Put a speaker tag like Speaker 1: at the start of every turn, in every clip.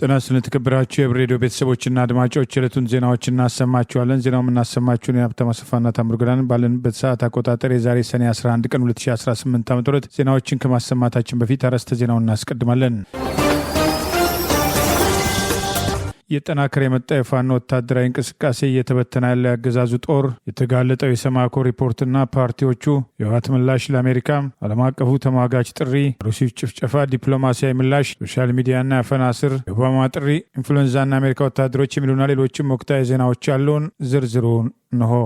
Speaker 1: ጤና ስለተከበራችሁ የሬዲዮ ቤተሰቦችና አድማጮች የዕለቱን ዜናዎች እናሰማችኋለን። ዜናው የምናሰማችሁን የሀብታም አሰፋና ታምሩ ገዳን ባለንበት ሰዓት አቆጣጠር የዛሬ ሰኔ 11 ቀን 2018 ዓ.ም ዜናዎችን ከማሰማታችን በፊት አርዕስተ ዜናውን እናስቀድማለን። የጠናከረ የመጣ የፋኖ ወታደራዊ እንቅስቃሴ እየተበተነ ያለ ያገዛዙ ጦር የተጋለጠው የሰማኮ ሪፖርትና ፓርቲዎቹ የህወሓት ምላሽ ለአሜሪካ ዓለም አቀፉ ተሟጋች ጥሪ ሩሲያ ጭፍጨፋ ዲፕሎማሲያዊ ምላሽ ሶሻል ሚዲያና ያፈና ስር የኦባማ ጥሪ ኢንፍሉዌንዛና አሜሪካ ወታደሮች የሚሉና ሌሎችም ወቅታዊ ዜናዎች ያሉን ዝርዝሩን እንሆ።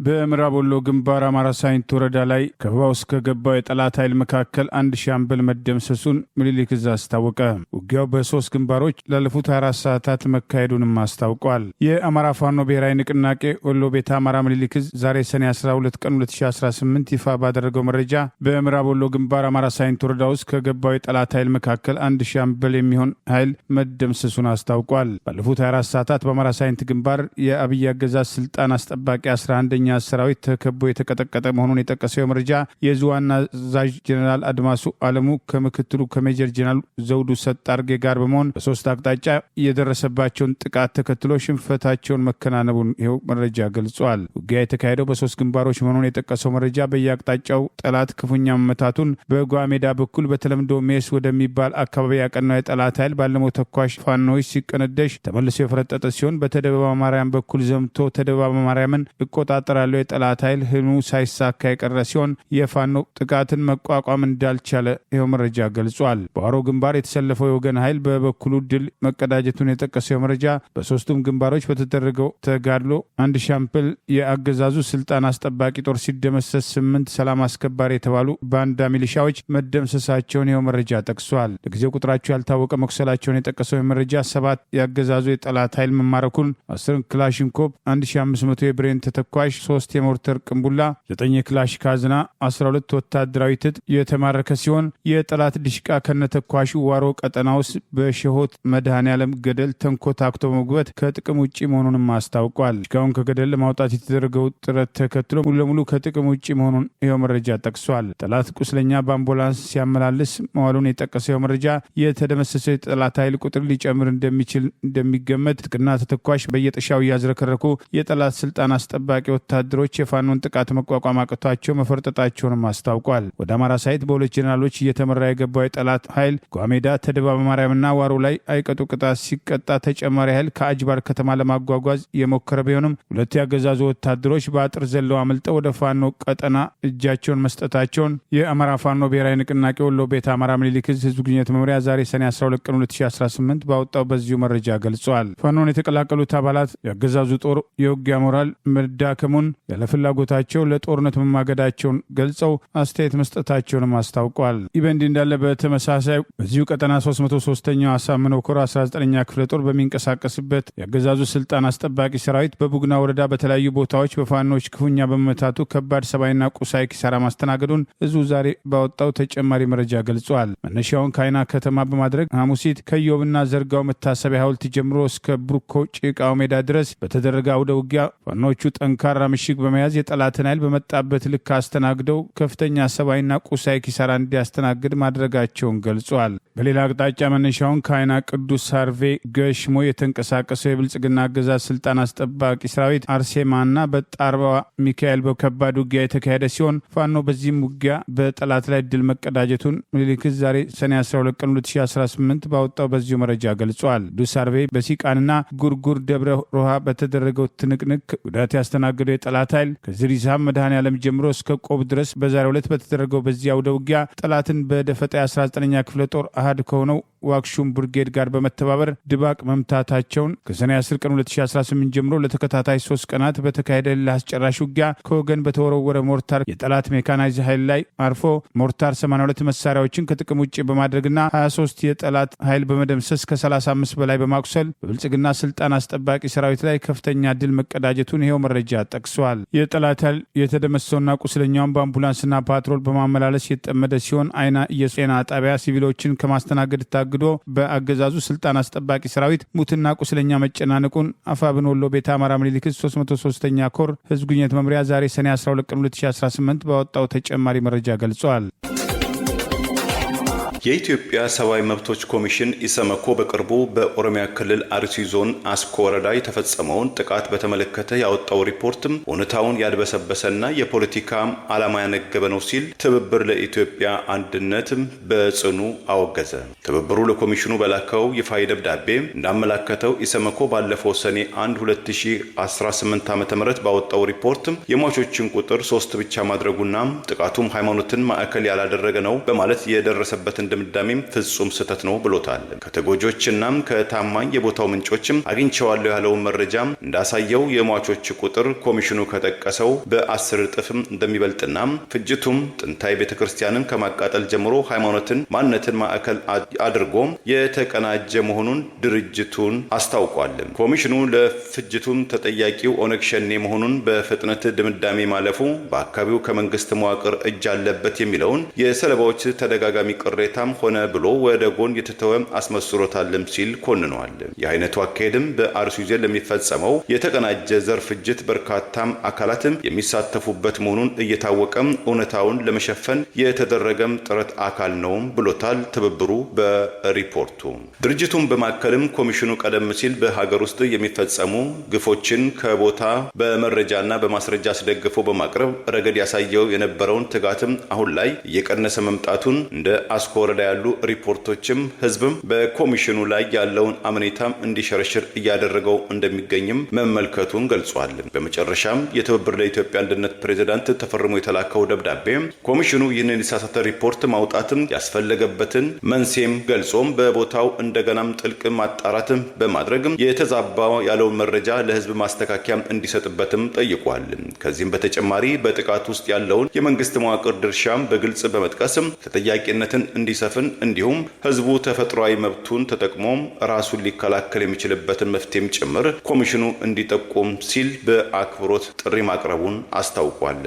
Speaker 1: በምዕራብ ወሎ ግንባር አማራ ሳይንት ወረዳ ላይ ከበባ ውስጥ ከገባው የጠላት ኃይል መካከል አንድ ሻምበል መደምሰሱን ምኒልክ ዕዝ አስታወቀ። ውጊያው በ3 ግንባሮች ላለፉት 24 ሰዓታት መካሄዱንም አስታውቋል። የአማራ ፋኖ ብሔራዊ ንቅናቄ ወሎ ቤተ አማራ ምኒልክ ዕዝ ዛሬ ሰኔ 12 ቀን 2018 ይፋ ባደረገው መረጃ በምዕራብ ወሎ ግንባር አማራ ሳይንት ወረዳ ውስጥ ከገባው የጠላት ኃይል መካከል አንድ ሻምበል የሚሆን ኃይል መደምሰሱን አስታውቋል። ባለፉት 24 ሰዓታት በአማራ ሳይንት ግንባር የአብይ አገዛዝ ስልጣን አስጠባቂ 11ኛ ሰራዊት ተከቦ የተቀጠቀጠ መሆኑን የጠቀሰው መረጃ የዕዙ ዋና አዛዥ ጀነራል አድማሱ አለሙ ከምክትሉ ከሜጀር ጀነራል ዘውዱ ሰጣርጌ ጋር በመሆን በ3 አቅጣጫ የደረሰባቸውን ጥቃት ተከትሎ ሽንፈታቸውን መከናነቡን ይኸው መረጃ ገልጿል። ውጊያ የተካሄደው በ3 ግንባሮች መሆኑን የጠቀሰው መረጃ በየአቅጣጫው ጠላት ክፉኛ መመታቱን በጓሜዳ በኩል በተለምዶ ሜስ ወደሚባል አካባቢ ያቀናው የጠላት ኃይል ባለመው ተኳሽ ፋኖዎች ሲቀነደሽ ተመልሶ የፈረጠጠ ሲሆን በተደባባ ማርያም በኩል ዘምቶ ተደባባ ማርያምን እቆጣጠራለሁ የጠላት ኃይል ህኑ ሳይሳካ የቀረ ሲሆን የፋኖ ጥቃትን መቋቋም እንዳልቻለ ይኸው መረጃ ገልጿል። በዋሮ ግንባር የተሰለፈው የወገን ኃይል በበኩሉ ድል መቀዳጀቱን የጠቀሰው መረጃ በ3ቱም ግንባሮች በተደረገው ተጋድሎ አንድ ሻምበል የአገዛዙ ስልጣን አስጠባቂ ጦር ሲደመሰስ 8 ሰላም አስከባሪ የተባሉ ባንዳ ሚሊሻዎች መደምሰሳቸውን ይኸው መረጃ ጠቅሷል። ለጊዜው ቁጥራቸው ያልታወቀ መቁሰላቸውን የጠቀሰው መረጃ 7 የአገዛዙ የጠላት ኃይል መማረኩን 10 ክላሽንኮቭ 1500 የብሬን ተተኳሽ 3 የሞርተር ቅንቡላ 9 የክላሽ ካዝና 12 ወታደራዊ ትጥቅ የተማረከ ሲሆን የጠላት ድሽቃ ከነተኳሹ ዋሮ ቀጠና ውስጥ በሸሆት መድኃኔ ዓለም ገደል ተንኮታክቶ መግባት ከጥቅም ውጪ መሆኑንም አስታውቋል። ድሽቃውን ከገደል ለማውጣት የተደረገው ጥረት ተከትሎ ሙሉ ለሙሉ ከጥቅም ውጪ መሆኑን ይኸው መረጃ ጠቅሷል። ጠላት ቁስለኛ በአምቡላንስ ሲያመላልስ መዋሉን የጠቀሰው መረጃ የተደመሰሰው የጠላት ኃይል ቁጥር ሊጨምር እንደሚችል እንደሚገመት ጥቅና ተተኳሽ በየጥሻው እያዝረከረኩ የጠላት ስልጣን አስጠባቂ ወታደሮች የፋኖን ጥቃት መቋቋም አቅቷቸው መፈርጠጣቸውንም አስታውቋል። ወደ አማራ ሳይት በሁለት ጀነራሎች እየተመራ የገባው የጠላት ኃይል ጓሜዳ ተደባባ ማርያምና ዋሮ ላይ አይቀጡ ቅጣት ሲቀጣ ተጨማሪ ኃይል ከአጅባር ከተማ ለማጓጓዝ የሞከረ ቢሆንም 2 ያገዛዙ ወታደሮች በአጥር ዘለው አመልጠው ወደ ፋኖ ቀጠና እጃቸውን መስጠታቸውን የአማራ ፋኖ ብሔራዊ ንቅናቄ ወሎ ቤተ አማራ ምኒልክ ዕዝ ህዝብ ግንኙነት መምሪያ ዛሬ ሰኔ 12 ቀን 2018 ባወጣው በዚሁ መረጃ ገልጿል። ፋኖን የተቀላቀሉት አባላት ያገዛዙ ጦር የውጊያ ሞራል መዳከሙን ያለ ፍላጎታቸው ለጦርነት መማገዳቸውን ገልጸው አስተያየት መስጠታቸውንም አስታውቋል። ይህ በእንዲህ እንዳለ በተመሳሳይ በዚሁ ቀጠና 303ኛው አሳምነው ኮር 19ኛ ክፍለ ጦር በሚንቀሳቀስበት ያገዛዙ ስልጣን አስጠባቂ ሰራዊት በቡግና ወረዳ በተለያዩ ቦታዎች በፋኖች ክፉኛ በመመታቱ ከባድ ሰብአዊና ቁሳዊ ኪሳራ ማስተናገዱን ዕዙ ዛሬ ባወጣው ተጨማሪ መረጃ ገልጿል። መነሻውን ከአይና ከተማ በማድረግ ሐሙሲት ከዮብና ዘርጋው መታሰቢያ ሐውልት ጀምሮ እስከ ብሩኮ ጭቃው ሜዳ ድረስ በተደረገ አውደ ውጊያ ፋኖቹ ጠንካራ ምሽግ በመያዝ የጠላትን ኃይል በመጣበት ልክ አስተናግደው ከፍተኛ ሰብአዊና ቁሳዊ ኪሳራ እንዲያስተናግድ ማድረጋቸውን ገልጿል። በሌላ አቅጣጫ መነሻውን ከአይና ቅዱስ ሳርቬ ገሽሞ የተንቀሳቀሰው የብልጽግና አገዛዝ ስልጣን አስጠባቂ ሰራዊት አርሴማና በጣርባ ሚካኤል በከባድ ውጊያ የተካሄደ ሲሆን ፋኖ በዚህም ውጊያ በጠላት ላይ ድል መቀዳጀቱን ምኒልክ ዕዝ ዛሬ ሰኔ 12 ቀን 2018 ባወጣው በዚሁ መረጃ ገልጿል። ቅዱስ ሳርቬ በሲቃንና ጉርጉር ደብረ ሮሃ በተደረገው ትንቅንቅ ጉዳት ያስተናገደው የጠላት ኃይል ከዝሪሳ መድኃኔ ዓለም ጀምሮ እስከ ቆብ ድረስ በዛሬው ዕለት በተደረገው በዚያ አውደ ውጊያ ጠላትን በደፈጣ 19ኛ ክፍለ ጦር አሃድ ከሆነው ዋክሹም ብርጌድ ጋር በመተባበር ድባቅ መምታታቸውን ከሰኔ 10 ቀን 2018 ጀምሮ ለተከታታይ 3 ቀናት በተካሄደ ለአስጨራሽ ውጊያ ከወገን በተወረወረ ሞርታር የጠላት ሜካናይዝ ኃይል ላይ አርፎ ሞርታር 82 መሳሪያዎችን ከጥቅም ውጭ በማድረግና 23 የጠላት ኃይል በመደምሰስ ከ35 በላይ በማቁሰል በብልጽግና ስልጣን አስጠባቂ ሰራዊት ላይ ከፍተኛ ድል መቀዳጀቱን ይኸው መረጃ ጠቅሷል። የጠላት ኃይል የተደመሰውና ቁስለኛውን በአምቡላንስና ፓትሮል በማመላለስ የተጠመደ ሲሆን አይና የጤና ጣቢያ ሲቪሎችን ከማስተናገድ ታገ ታግዶ በአገዛዙ ስልጣን አስጠባቂ ሰራዊት ሙትና ቁስለኛ መጨናነቁን አፋብን ወሎ ቤተ አማራ ምኒልክ 303ኛ ኮር ህዝብ ግንኙነት መምሪያ ዛሬ ሰኔ 12 ቀን 2018 ባወጣው ተጨማሪ መረጃ ገልጿል።
Speaker 2: የኢትዮጵያ ሰብአዊ መብቶች ኮሚሽን ኢሰመኮ በቅርቡ በኦሮሚያ ክልል አርሲ ዞን አስኮ ወረዳ የተፈጸመውን ጥቃት በተመለከተ ያወጣው ሪፖርትም እውነታውን ያድበሰበሰና የፖለቲካ ዓላማ ያነገበ ነው ሲል ትብብር ለኢትዮጵያ አንድነት በጽኑ አወገዘ። ትብብሩ ለኮሚሽኑ በላከው ይፋዊ ደብዳቤ እንዳመላከተው ኢሰመኮ ባለፈው ሰኔ 1 2018 ዓ.ም ባወጣው ሪፖርት የሟቾችን ቁጥር 3 ብቻ ማድረጉና ጥቃቱም ሃይማኖትን ማዕከል ያላደረገ ነው በማለት የደረሰበትን ድምዳሜም ፍጹም ስህተት ነው ብሎታል። ከተጎጆችና ከታማኝ የቦታው ምንጮችም አግኝቸዋለሁ ያለውን መረጃ እንዳሳየው የሟቾች ቁጥር ኮሚሽኑ ከጠቀሰው በ10 እጥፍም እንደሚበልጥና ፍጅቱም ጥንታዊ ቤተክርስቲያንን ከማቃጠል ጀምሮ ሃይማኖትን ማንነትን ማዕከል አድርጎ የተቀናጀ መሆኑን ድርጅቱን አስታውቋል። ኮሚሽኑ ለፍጅቱም ተጠያቂው ኦነግ ሸኔ መሆኑን በፍጥነት ድምዳሜ ማለፉ በአካባቢው ከመንግስት መዋቅር እጅ አለበት የሚለውን የሰለባዎች ተደጋጋሚ ቅሬታ ሆነ ብሎ ወደ ጎን የተተወ አስመስሎታልም ሲል ኮንኗል። የአይነቱ አካሄድም በአርሲ ዞን ለሚፈጸመው የተቀናጀ ዘር ፍጅት በርካታም አካላትም የሚሳተፉበት መሆኑን እየታወቀም እውነታውን ለመሸፈን የተደረገም ጥረት አካል ነው ብሎታል ትብብሩ በሪፖርቱ። ድርጅቱን በማከልም ኮሚሽኑ ቀደም ሲል በሀገር ውስጥ የሚፈጸሙ ግፎችን ከቦታ በመረጃና በማስረጃ አስደግፎ በማቅረብ ረገድ ያሳየው የነበረውን ትጋትም አሁን ላይ እየቀነሰ መምጣቱን እንደ አስኮ ወረዳ ያሉ ሪፖርቶችም ህዝብም በኮሚሽኑ ላይ ያለውን አመኔታም እንዲሸረሽር እያደረገው እንደሚገኝም መመልከቱን ገልጿል። በመጨረሻም የትብብር ለኢትዮጵያ አንድነት ፕሬዝዳንት ተፈርሞ የተላከው ደብዳቤ ኮሚሽኑ ይህንን የተሳሳተ ሪፖርት ማውጣትም ያስፈለገበትን መንስኤም ገልጾም በቦታው እንደገናም ጥልቅ ማጣራትም በማድረግም የተዛባ ያለውን መረጃ ለህዝብ ማስተካከያም እንዲሰጥበትም ጠይቋል። ከዚህም በተጨማሪ በጥቃት ውስጥ ያለውን የመንግስት መዋቅር ድርሻም በግልጽ በመጥቀስም ተጠያቂነትን እንዲሰፍን እንዲሁም ህዝቡ ተፈጥሯዊ መብቱን ተጠቅሞ ራሱን ሊከላከል የሚችልበትን መፍትሄም ጭምር ኮሚሽኑ እንዲጠቁም ሲል በአክብሮት ጥሪ ማቅረቡን አስታውቋል።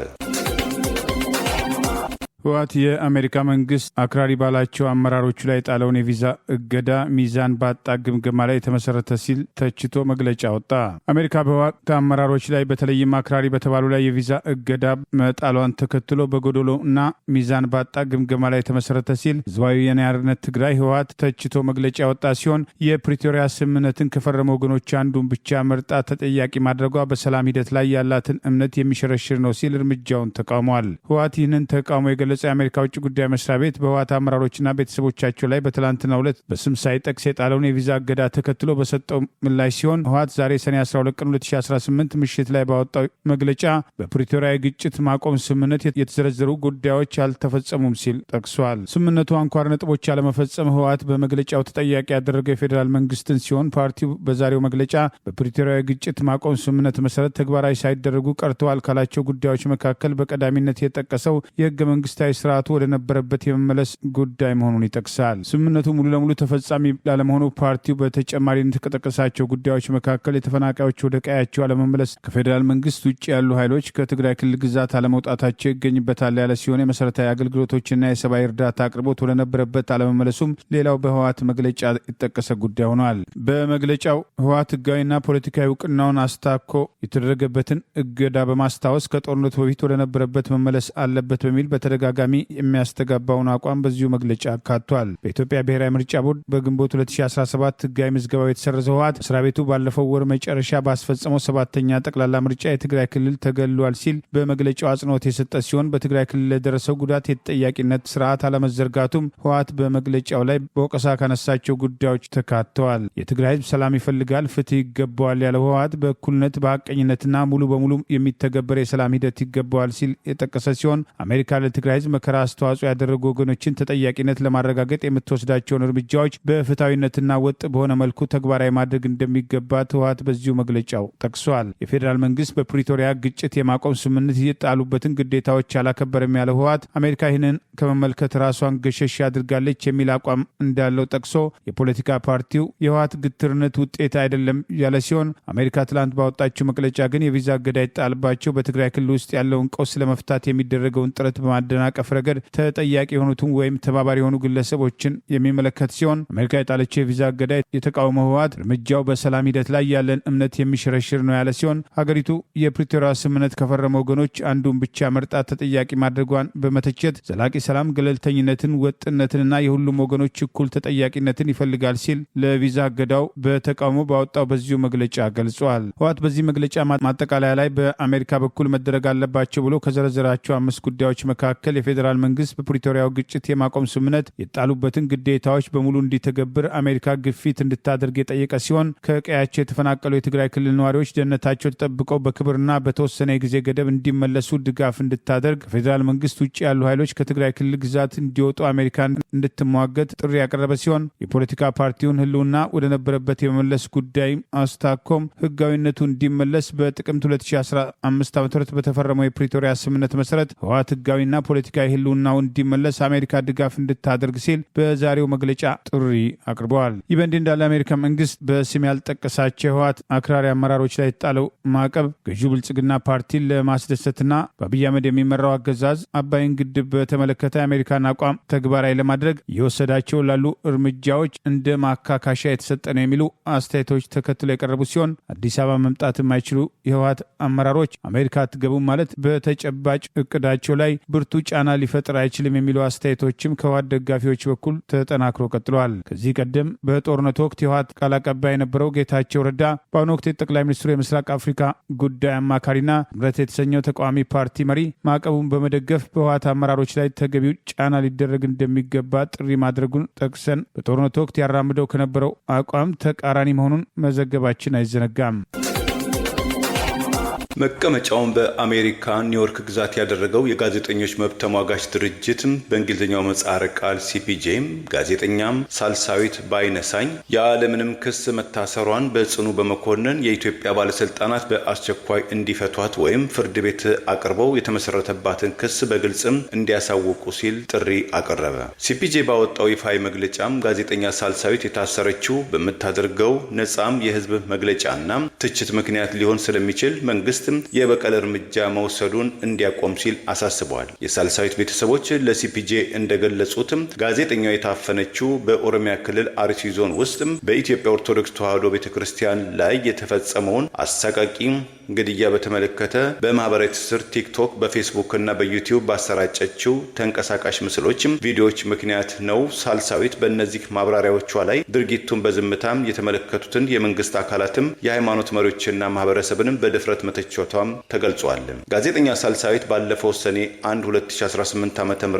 Speaker 1: ህወሓት የአሜሪካ መንግስት አክራሪ ባላቸው አመራሮቹ ላይ ጣለውን የቪዛ እገዳ ሚዛን ባጣ ግምገማ ላይ የተመሰረተ ሲል ተችቶ መግለጫ ወጣ። አሜሪካ በህወሓት አመራሮች ላይ በተለይም አክራሪ በተባሉ ላይ የቪዛ እገዳ መጣሏን ተከትሎ በጎዶሎ እና ሚዛን ባጣ ግምገማ ላይ የተመሰረተ ሲል ህዝባዊ ወያነ ሓርነት ትግራይ ህወሓት ተችቶ መግለጫ ወጣ ሲሆን የፕሪቶሪያ ስምምነትን ከፈረሙ ወገኖች አንዱን ብቻ መርጣ ተጠያቂ ማድረጓ በሰላም ሂደት ላይ ያላትን እምነት የሚሸረሽር ነው ሲል እርምጃውን ተቃውሟል። ህወሓት ይህንን ተቃውሞ የገለጸ የአሜሪካ ውጭ ጉዳይ መስሪያ ቤት በህወሓት አመራሮችና ቤተሰቦቻቸው ላይ በትላንትናው ዕለት በስም ሳይጠቅስ የጣለውን የቪዛ እገዳ ተከትሎ በሰጠው ምላሽ ሲሆን ህወሓት ዛሬ ሰኔ 12 ቀን 2018 ምሽት ላይ ባወጣው መግለጫ በፕሪቶሪያ ግጭት ማቆም ስምምነት የተዘረዘሩ ጉዳዮች አልተፈጸሙም ሲል ጠቅሷል። ስምምነቱ አንኳር ነጥቦች አለመፈጸም ህወሓት በመግለጫው ተጠያቂ ያደረገው የፌዴራል መንግስትን ሲሆን ፓርቲው በዛሬው መግለጫ በፕሪቶሪያ ግጭት ማቆም ስምምነት መሰረት ተግባራዊ ሳይደረጉ ቀርተዋል ካላቸው ጉዳዮች መካከል በቀዳሚነት የጠቀሰው የህገ መንግስታዊ ስርዓቱ ወደ ነበረበት የመመለስ ጉዳይ መሆኑን ይጠቅሳል። ስምምነቱ ሙሉ ለሙሉ ተፈጻሚ ላለመሆኑ ፓርቲው በተጨማሪነት ከጠቀሳቸው ጉዳዮች መካከል የተፈናቃዮች ወደ ቀያቸው አለመመለስ፣ ከፌዴራል መንግስት ውጭ ያሉ ኃይሎች ከትግራይ ክልል ግዛት አለመውጣታቸው ይገኝበታል ያለ ሲሆን የመሰረታዊ አገልግሎቶችና የሰብአዊ እርዳታ አቅርቦት ወደ ነበረበት አለመመለሱም ሌላው በህወሓት መግለጫ የተጠቀሰ ጉዳይ ሆኗል። በመግለጫው ህወሓት ህጋዊና ፖለቲካዊ እውቅናውን አስታኮ የተደረገበትን እገዳ በማስታወስ ከጦርነቱ በፊት ወደ ነበረበት መመለስ አለበት በሚል በተደጋጋሚ የሚያስተጋባውን አቋም በዚሁ መግለጫ አካቷል። በኢትዮጵያ ብሔራዊ ምርጫ ቦርድ በግንቦት 2017 ህጋዊ ምዝገባው የተሰረዘው ህወሓት መስሪያ ቤቱ ባለፈው ወር መጨረሻ ባስፈጸመው 7ኛ ጠቅላላ ምርጫ የትግራይ ክልል ተገሏል ሲል በመግለጫው አጽንኦት የሰጠ ሲሆን በትግራይ ክልል ለደረሰው ጉዳት የተጠያቂነት ስርዓት አለመዘርጋቱም ህወሓት በመግለጫው ላይ በወቀሳ ካነሳቸው ጉዳዮች ተካተዋል። የትግራይ ህዝብ ሰላም ይፈልጋል፣ ፍትህ ይገባዋል ያለው ህወሓት በእኩልነት በሀቀኝነትና ሙሉ በሙሉ የሚተገበር የሰላም ሂደት ይገባዋል ሲል የጠቀሰ ሲሆን አሜሪካ ለትግራይ ህዝብ መከራ አስተዋጽኦ ያደረጉ ወገኖችን ተጠያቂነት ለማረጋገጥ የምትወስዳቸውን እርምጃዎች በፍትሐዊነትና ወጥ በሆነ መልኩ ተግባራዊ ማድረግ እንደሚገባ ህወሓት በዚሁ መግለጫው ጠቅሷል። የፌዴራል መንግስት በፕሪቶሪያ ግጭት የማቆም ስምምነት የጣሉበትን ግዴታዎች አላከበረም ያለው ህወሓት አሜሪካ ይህንን ከመመልከት ራሷን ገሸሽ አድርጋለች የሚል አቋም እንዳለው ጠቅሶ የፖለቲካ ፓርቲው የህወሓት ግትርነት ውጤት አይደለም ያለ ሲሆን አሜሪካ ትላንት ባወጣችው መግለጫ ግን የቪዛ እገዳ ይጣልባቸው በትግራይ ክልል ውስጥ ያለውን ቀውስ ለመፍታት የሚደረገውን ጥረት በማደናቀፍ በማዕቀፍ ረገድ ተጠያቂ የሆኑትን ወይም ተባባሪ የሆኑ ግለሰቦችን የሚመለከት ሲሆን አሜሪካ የጣለችው የቪዛ እገዳ የተቃውሞ ህወሓት እርምጃው በሰላም ሂደት ላይ ያለን እምነት የሚሸረሽር ነው ያለ ሲሆን ሀገሪቱ የፕሪቶሪያ ስምምነት ከፈረሙ ወገኖች አንዱን ብቻ መርጣ ተጠያቂ ማድረጓን በመተቸት ዘላቂ ሰላም፣ ገለልተኝነትን፣ ወጥነትንና የሁሉም ወገኖች እኩል ተጠያቂነትን ይፈልጋል ሲል ለቪዛ እገዳው በተቃውሞ ባወጣው በዚሁ መግለጫ ገልጿል። ህወሓት በዚህ መግለጫ ማጠቃለያ ላይ በአሜሪካ በኩል መደረግ አለባቸው ብሎ ከዘረዘራቸው 5 ጉዳዮች መካከል የፌዴራል መንግስት በፕሪቶሪያው ግጭት የማቆም ስምምነት የጣሉበትን ግዴታዎች በሙሉ እንዲተገብር አሜሪካ ግፊት እንድታደርግ የጠየቀ ሲሆን ከቀያቸው የተፈናቀሉ የትግራይ ክልል ነዋሪዎች ደህንነታቸው ተጠብቀው በክብርና በተወሰነ የጊዜ ገደብ እንዲመለሱ ድጋፍ እንድታደርግ ከፌዴራል መንግስት ውጭ ያሉ ኃይሎች ከትግራይ ክልል ግዛት እንዲወጡ አሜሪካን እንድትሟገት ጥሪ ያቀረበ ሲሆን የፖለቲካ ፓርቲውን ህልውና ወደ ነበረበት የመመለስ ጉዳይ አስታኮም ህጋዊነቱ እንዲመለስ በጥቅምት 2015 ዓ.ም በተፈረመው የፕሪቶሪያ ስምምነት መሰረት ህወሓት ህጋዊና ፖለቲካዊ ህልውናው እንዲመለስ አሜሪካ ድጋፍ እንድታደርግ ሲል በዛሬው መግለጫ ጥሪ አቅርበዋል። ይህ በእንዲህ እንዳለ አሜሪካ መንግስት በስም ያልጠቀሳቸው ህወሓት አክራሪ አመራሮች ላይ የጣለው ማዕቀብ ገዢው ብልጽግና ፓርቲን ለማስደሰትና በአብይ አህመድ የሚመራው አገዛዝ አባይን ግድብ በተመለከተ የአሜሪካን አቋም ተግባራዊ ለማድረግ እየወሰዳቸው ላሉ እርምጃዎች እንደ ማካካሻ የተሰጠ ነው የሚሉ አስተያየቶች ተከትሎ የቀረቡ ሲሆን አዲስ አበባ መምጣት የማይችሉ የህወሓት አመራሮች አሜሪካ አትገቡም ማለት በተጨባጭ እቅዳቸው ላይ ብርቱ ጫና ሊፈጥር አይችልም የሚሉ አስተያየቶችም ከህወሓት ደጋፊዎች በኩል ተጠናክሮ ቀጥለዋል። ከዚህ ቀደም በጦርነቱ ወቅት የህወሓት ቃል አቀባይ የነበረው ጌታቸው ረዳ በአሁኑ ወቅት የጠቅላይ ሚኒስትሩ የምስራቅ አፍሪካ ጉዳይ አማካሪና ህብረት የተሰኘው ተቃዋሚ ፓርቲ መሪ ማዕቀቡን በመደገፍ በህወሓት አመራሮች ላይ ተገቢው ጫና ሊደረግ እንደሚገባ ጥሪ ማድረጉን ጠቅሰን በጦርነቱ ወቅት ያራምደው ከነበረው አቋም ተቃራኒ መሆኑን መዘገባችን አይዘነጋም።
Speaker 2: መቀመጫውን በአሜሪካ ኒውዮርክ ግዛት ያደረገው የጋዜጠኞች መብት ተሟጋች ድርጅት በእንግሊዝኛው ምህጻረ ቃል ሲፒጄ ጋዜጠኛም ሳልሳዊት ባይነሳኝ ያለምንም ክስ መታሰሯን በጽኑ በመኮነን የኢትዮጵያ ባለስልጣናት በአስቸኳይ እንዲፈቷት ወይም ፍርድ ቤት አቅርበው የተመሰረተባትን ክስ በግልጽም እንዲያሳውቁ ሲል ጥሪ አቀረበ። ሲፒጄ ባወጣው ይፋዊ መግለጫም ጋዜጠኛ ሳልሳዊት የታሰረችው በምታደርገው ነጻም የህዝብ መግለጫና ትችት ምክንያት ሊሆን ስለሚችል መንግስት የበቀል እርምጃ መውሰዱን እንዲያቆም ሲል አሳስበዋል። የሳልሳዊት ቤተሰቦች ለሲፒጄ እንደገለጹትም ጋዜጠኛው የታፈነችው በኦሮሚያ ክልል አርሲ ዞን ውስጥ በኢትዮጵያ ኦርቶዶክስ ተዋሕዶ ቤተክርስቲያን ላይ የተፈጸመውን አሰቃቂ ግድያ በተመለከተ በማህበራዊ ትስስር ቲክቶክ፣ በፌስቡክ እና በዩቲዩብ ባሰራጨችው ተንቀሳቃሽ ምስሎችም ቪዲዮዎች ምክንያት ነው። ሳልሳዊት በእነዚህ ማብራሪያዎቿ ላይ ድርጊቱን በዝምታም የተመለከቱትን የመንግስት አካላትም የሃይማኖት መሪዎችና ማህበረሰብንም በድፍረት መተቸቷም ተገልጿል። ጋዜጠኛ ሳልሳዊት ባለፈው ሰኔ 1 2018 ዓ.ም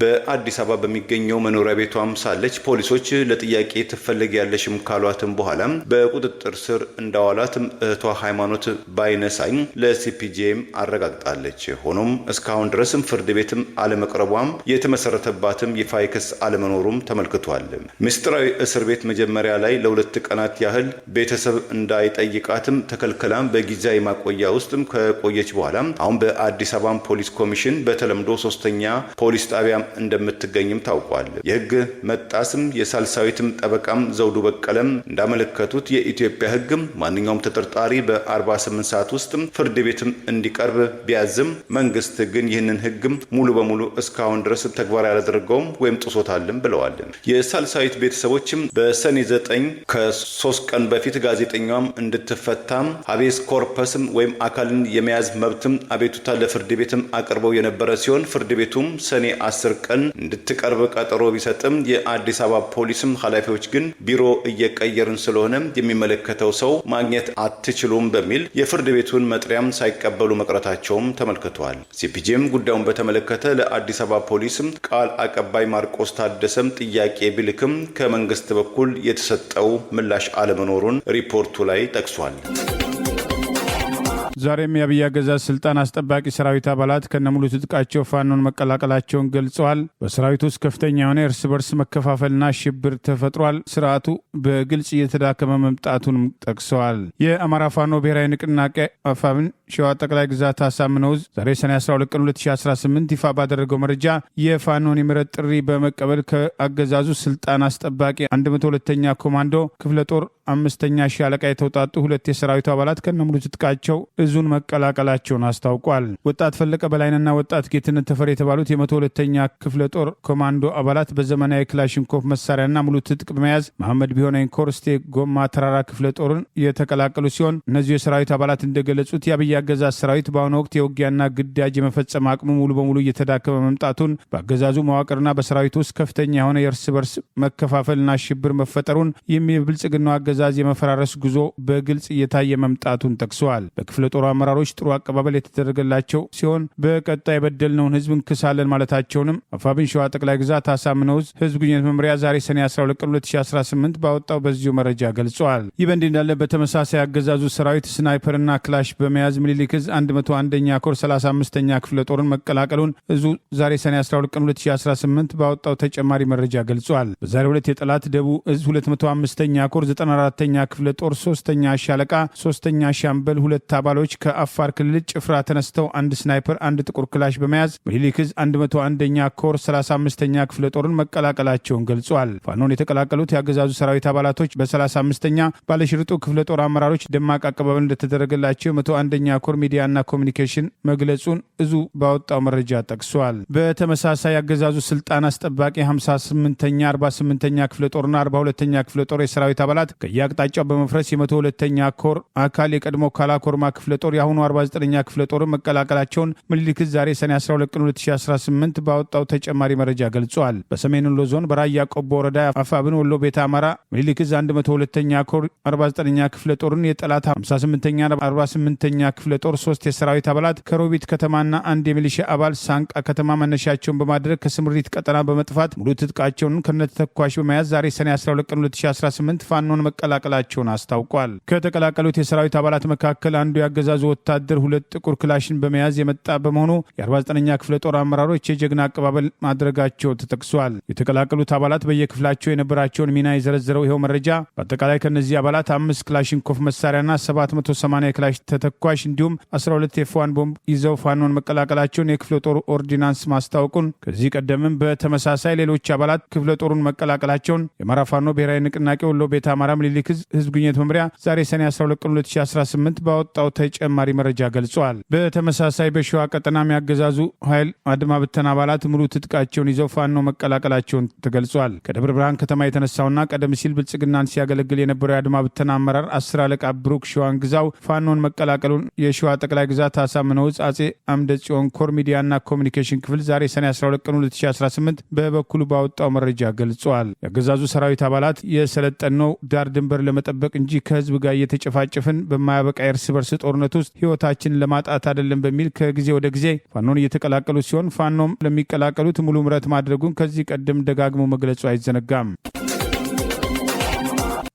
Speaker 2: በአዲስ አበባ በሚገኘው መኖሪያ ቤቷም ሳለች ፖሊሶች ለጥያቄ ትፈልጊያለሽም ካሏትም በኋላ በቁጥጥር ስር እንዳዋላትም እህቷ ሃይማኖት ባይነሳኝ ለሲፒጄም አረጋግጣለች። ሆኖም እስካሁን ድረስም ፍርድ ቤትም አለመቅረቧም የተመሰረተባትም ይፋዊ ክስ አለመኖሩም ተመልክቷል። ምስጢራዊ እስር ቤት መጀመሪያ ላይ ለ2 ቀናት ያህል ቤተሰብ እንዳይጠይቃትም ተከልክላም በጊዜያዊ ማቆያ ውስጥም ከቆየች በኋላ አሁን በአዲስ አበባ ፖሊስ ኮሚሽን በተለምዶ 3ኛ ፖሊስ ጣቢያ እንደምትገኝም ታውቋል። የህግ መጣስም የሳልሳዊትም ጠበቃም ዘውዱ በቀለም እንዳመለከቱት የኢትዮጵያ ህግም ማንኛውም ተጠርጣሪ በ48 ሰዓት ውስጥ ፍርድ ቤትም እንዲቀርብ ቢያዝም መንግስት ግን ይህንን ህግም ሙሉ በሙሉ እስካሁን ድረስ ተግባራዊ ያላደረገውም ወይም ጥሶታልም ብለዋል። የሳልሳዊት ቤተሰቦችም በሰኔ 9 ከ3 ቀን በፊት ጋዜጠኛዋም እንድትፈታም ሀቤስ ኮርፐስም ወይም አካልን የመያዝ መብትም አቤቱታ ለፍርድ ቤትም አቅርበው የነበረ ሲሆን ፍርድ ቤቱም ሰኔ 10 ቀን እንድትቀርብ ቀጠሮ ቢሰጥም የአዲስ አበባ ፖሊስም ኃላፊዎች ግን ቢሮ እየቀየርን ስለሆነ የሚመለከተው ሰው ማግኘት አትችሉም በሚል የፍርድ ቤቱን መጥሪያም ሳይቀበሉ መቅረታቸውም ተመልክቷል። ሲፒጄም ጉዳዩን በተመለከተ ለአዲስ አበባ ፖሊስም ቃል አቀባይ ማርቆስ ታደሰም ጥያቄ ቢልክም ከመንግስት በኩል የተሰጠው ምላሽ አለመኖሩን ሪፖርቱ ላይ ጠቅሷል።
Speaker 1: ዛሬም የአብይ አገዛዝ ስልጣን አስጠባቂ ሰራዊት አባላት ከነሙሉ ትጥቃቸው ፋኖን መቀላቀላቸውን ገልጸዋል። በሰራዊቱ ውስጥ ከፍተኛ የሆነ እርስ በርስ መከፋፈልና ሽብር ተፈጥሯል። ስርዓቱ በግልጽ እየተዳከመ መምጣቱንም ጠቅሰዋል። የአማራ ፋኖ ብሔራዊ ንቅናቄ አፋብን ሸዋ ጠቅላይ ግዛት አሳምነው ዛሬ ሰኔ 12 ቀን 2018 ይፋ ባደረገው መረጃ የፋኖን የምህረት ጥሪ በመቀበል ከአገዛዙ ስልጣን አስጠባቂ 102ኛ ኮማንዶ ክፍለ ጦር 5ኛ ሻለቃ የተውጣጡ 2 የሰራዊቱ አባላት ከነሙሉ ትጥቃቸው እዙን መቀላቀላቸውን አስታውቋል። ወጣት ፈለቀ በላይንና ወጣት ጌትነት ተፈሪ የተባሉት የ102ኛ ክፍለ ጦር ኮማንዶ አባላት በዘመናዊ ክላሽንኮቭ መሳሪያና ሙሉ ትጥቅ በመያዝ መሐመድ ቢሆነኝ ኮርስቴ ጎማ ተራራ ክፍለ ጦርን የተቀላቀሉ ሲሆን እነዚህ የሰራዊት አባላት እንደገለጹት የአብይ አገዛዝ ሰራዊት በአሁኑ ወቅት የውጊያና ግዳጅ የመፈጸም አቅሙ ሙሉ በሙሉ እየተዳከመ መምጣቱን በአገዛዙ መዋቅርና በሰራዊቱ ውስጥ ከፍተኛ የሆነ የእርስ በርስ መከፋፈልና ሽብር መፈጠሩን የብልጽግናው አገዛዝ የመፈራረስ ጉዞ በግልጽ እየታየ መምጣቱን ጠቅሰዋል። በክፍለ ጦሩ አመራሮች ጥሩ አቀባበል የተደረገላቸው ሲሆን በቀጣይ የበደልነውን ህዝብ እንክሳለን ማለታቸውንም አፋብን ሸዋ ጠቅላይ ግዛት አሳምነው ህዝብ ግንኙነት መምሪያ ዛሬ ሰኔ 12 ቀን 2018 ባወጣው በዚሁ መረጃ ገልጿል። ይህ በእንዲህ እንዳለ በተመሳሳይ አገዛዙ ሰራዊት ስናይፐርና ክላሽ በመያዝ ምኒልክ ዕዝ 101ኛ ኮር 35ኛ ክፍለ ጦርን መቀላቀሉን እዙ ዛሬ ሰኔ 12 ቀን 2018 ባወጣው ተጨማሪ መረጃ ገልጿል። በዛሬው ዕለት የጠላት ደቡብ ዕዝ 205ኛ ኮር 94ኛ ክፍለ ጦር 3ኛ ሻለቃ 3ኛ ሻምበል 2 አባሎች ከአፋር ክልል ጭፍራ ተነስተው አንድ ስናይፐር አንድ ጥቁር ክላሽ በመያዝ ምኒልክ ዕዝ 101ኛ ኮር 35ኛ ክፍለ ጦርን መቀላቀላቸውን ገልጿል። ፋኖን የተቀላቀሉት የአገዛዙ ሰራዊት አባላቶች በ35ኛ ባለሽርጡ ክፍለ ጦር አመራሮች ደማቅ አቀባበል እንደተደረገላቸው 101ኛ ኮር ሚዲያና ኮሚኒኬሽን መግለጹን እዙ ባወጣው መረጃ ጠቅሷል። በተመሳሳይ አገዛዙ ስልጣን አስጠባቂ 58ኛ 48ኛ ክፍለ ጦርና 42ኛ ክፍለ ጦር የሰራዊት አባላት ከየአቅጣጫው በመፍረስ የ102ኛ ኮር አካል የቀድሞ ካላኮርማ ክፍለ ጦር የአሁኑ 49ኛ ክፍለ ጦር መቀላቀላቸውን ምኒልክ ዕዝ ዛሬ ሰኔ 12 ቀን 2018 ባወጣው ተጨማሪ መረጃ ገልጿል። በሰሜን ወሎ ዞን በራያ ቆቦ ወረዳ አፋብን ወሎ ቤተ አማራ ምኒልክ ዕዝ 102ኛ ኮር 49ኛ ክፍለ ጦርን የጠላት 58ኛ 48ኛ ክፍለ ጦር 3 የሰራዊት አባላት ከሮቢት ከተማና አንድ የሚሊሻ አባል ሳንቃ ከተማ መነሻቸውን በማድረግ ከስምሪት ቀጠና በመጥፋት ሙሉ ትጥቃቸውን ከነተተኳሽ በመያዝ ዛሬ ሰኔ 12 ቀን 2018 ፋኖን መቀላቀላቸውን አስታውቋል። ከተቀላቀሉት የሰራዊት አባላት መካከል አንዱ ያገዛዙ ወታደር 2 ጥቁር ክላሽን በመያዝ የመጣ በመሆኑ የ49ኛ ክፍለ ጦር አመራሮች የጀግና አቀባበል ማድረጋቸው ተጠቅሷል። የተቀላቀሉት አባላት በየክፍላቸው የነበራቸውን ሚና የዘረዘረው ይኸው መረጃ በአጠቃላይ ከነዚህ አባላት 5 ክላሽንኮቭ መሳሪያና 780 የክላሽ ተተኳሽ እንዲሁም 12 የፎዋን ቦምብ ይዘው ፋኖን መቀላቀላቸውን የክፍለ ጦሩ ኦርዲናንስ ማስታወቁን ከዚህ ቀደምም በተመሳሳይ ሌሎች አባላት ክፍለ ጦሩን መቀላቀላቸውን የአማራ ፋኖ ብሔራዊ ንቅናቄ ወሎ ቤተ አማራ ምኒልክ ዕዝ ህዝብ ግንኙነት መምሪያ ዛሬ ሰኔ 12 ቀን 2018 ባወጣው ተጨማሪ መረጃ ገልጿል። በተመሳሳይ በሸዋ ቀጠና የሚያገዛዙ ኃይል አድማ ብተና አባላት ሙሉ ትጥቃቸውን ይዘው ፋኖ መቀላቀላቸውን ተገልጿል። ከደብረ ብርሃን ከተማ የተነሳውና ቀደም ሲል ብልጽግናን ሲያገለግል የነበረው የአድማ ብተና አመራር 10 አለቃ ብሩክ ሸዋን ግዛው ፋኖን መቀላቀሉን የሸዋ ጠቅላይ ግዛት አሳምነው ዕዝ አጼ አምደ ጽዮን ኮር ሚዲያና ኮሚኒኬሽን ክፍል ዛሬ ሰኔ 12 ቀን 2018 በበኩሉ ባወጣው መረጃ ገልጿል። የአገዛዙ ሰራዊት አባላት የሰለጠነው ዳር ድንበር ለመጠበቅ እንጂ ከህዝብ ጋር እየተጨፋጨፍን በማያበቃ የእርስ በርስ ጦርነት ውስጥ ህይወታችንን ለማጣት አይደለም በሚል ከጊዜ ወደ ጊዜ ፋኖን እየተቀላቀሉ ሲሆን ፋኖም ለሚቀላቀሉት ሙሉ ምረት ማድረጉን ከዚህ ቀደም ደጋግሞ መግለጹ አይዘነጋም።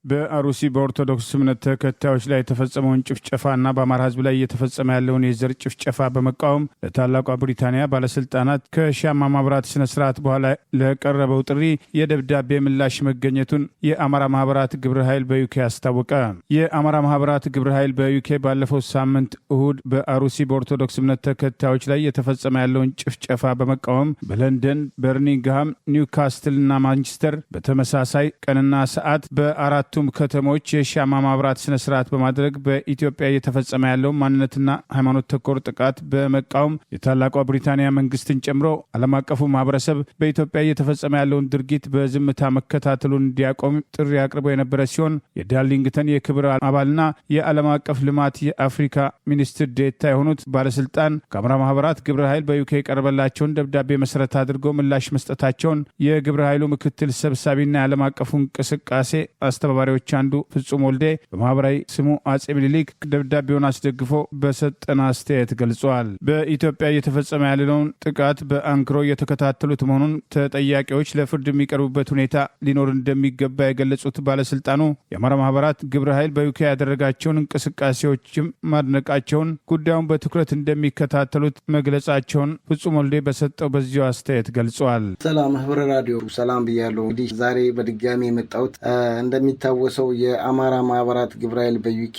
Speaker 1: በአሩሲ በኦርቶዶክስ እምነት ተከታዮች ላይ የተፈጸመውን ጭፍጨፋና በአማራ ህዝብ ላይ እየተፈጸመ ያለውን የዘር ጭፍጨፋ በመቃወም ለታላቋ ብሪታንያ ባለስልጣናት ከሻማ ማብራት ስነስርዓት በኋላ ለቀረበው ጥሪ የደብዳቤ ምላሽ መገኘቱን የአማራ ማህበራት ግብረ ኃይል በዩኬ አስታወቀ። የአማራ ማህበራት ግብረ ኃይል በዩኬ ባለፈው ሳምንት እሁድ በአሩሲ በኦርቶዶክስ እምነት ተከታዮች ላይ የተፈጸመ ያለውን ጭፍጨፋ በመቃወም በለንደን፣ በርሚንግሃም፣ ኒውካስትልና ማንቸስተር በተመሳሳይ ቀንና ሰዓት በአራቱ ከተሞች የሻማ ማብራት ስነ ስርዓት በማድረግ በኢትዮጵያ እየተፈጸመ ያለው ማንነትና ሃይማኖት ተኮር ጥቃት በመቃወም የታላቋ ብሪታንያ መንግስትን ጨምሮ ዓለም አቀፉ ማህበረሰብ በኢትዮጵያ እየተፈጸመ ያለውን ድርጊት በዝምታ መከታተሉን እንዲያቆም ጥሪ አቅርበው የነበረ ሲሆን የዳርሊንግተን የክብር አባልና የዓለም አቀፍ ልማት የአፍሪካ ሚኒስትር ዴታ የሆኑት ባለስልጣን ከአማራ ማህበራት ግብረ ኃይል በዩኬ የቀረበላቸውን ደብዳቤ መሰረት አድርገው ምላሽ መስጠታቸውን የግብረ ኃይሉ ምክትል ሰብሳቢና የዓለም አቀፉ እንቅስቃሴ አስተባባሪ አንዱ ፍጹም ወልዴ በማህበራዊ ስሙ አጼ ምኒልክ ደብዳቤውን አስደግፎ በሰጠን አስተያየት ገልጿል። በኢትዮጵያ እየተፈጸመ ያለውን ጥቃት በአንክሮ እየተከታተሉት መሆኑን ተጠያቂዎች ለፍርድ የሚቀርቡበት ሁኔታ ሊኖር እንደሚገባ የገለጹት ባለስልጣኑ የአማራ ማህበራት ግብረ ኃይል በዩኬ ያደረጋቸውን እንቅስቃሴዎችም ማድነቃቸውን ጉዳዩን በትኩረት እንደሚከታተሉት መግለጻቸውን ፍጹም ወልዴ በሰጠው በዚሁ አስተያየት ገልጿል።
Speaker 3: ሰላም ህብረ ራዲዮ ሰላም ብያለሁ። እንግዲህ ዛሬ በድጋሚ የመጣሁት እንደሚታ እንደሚታወሰው የአማራ ማህበራት ግብረ ኃይል በዩኬ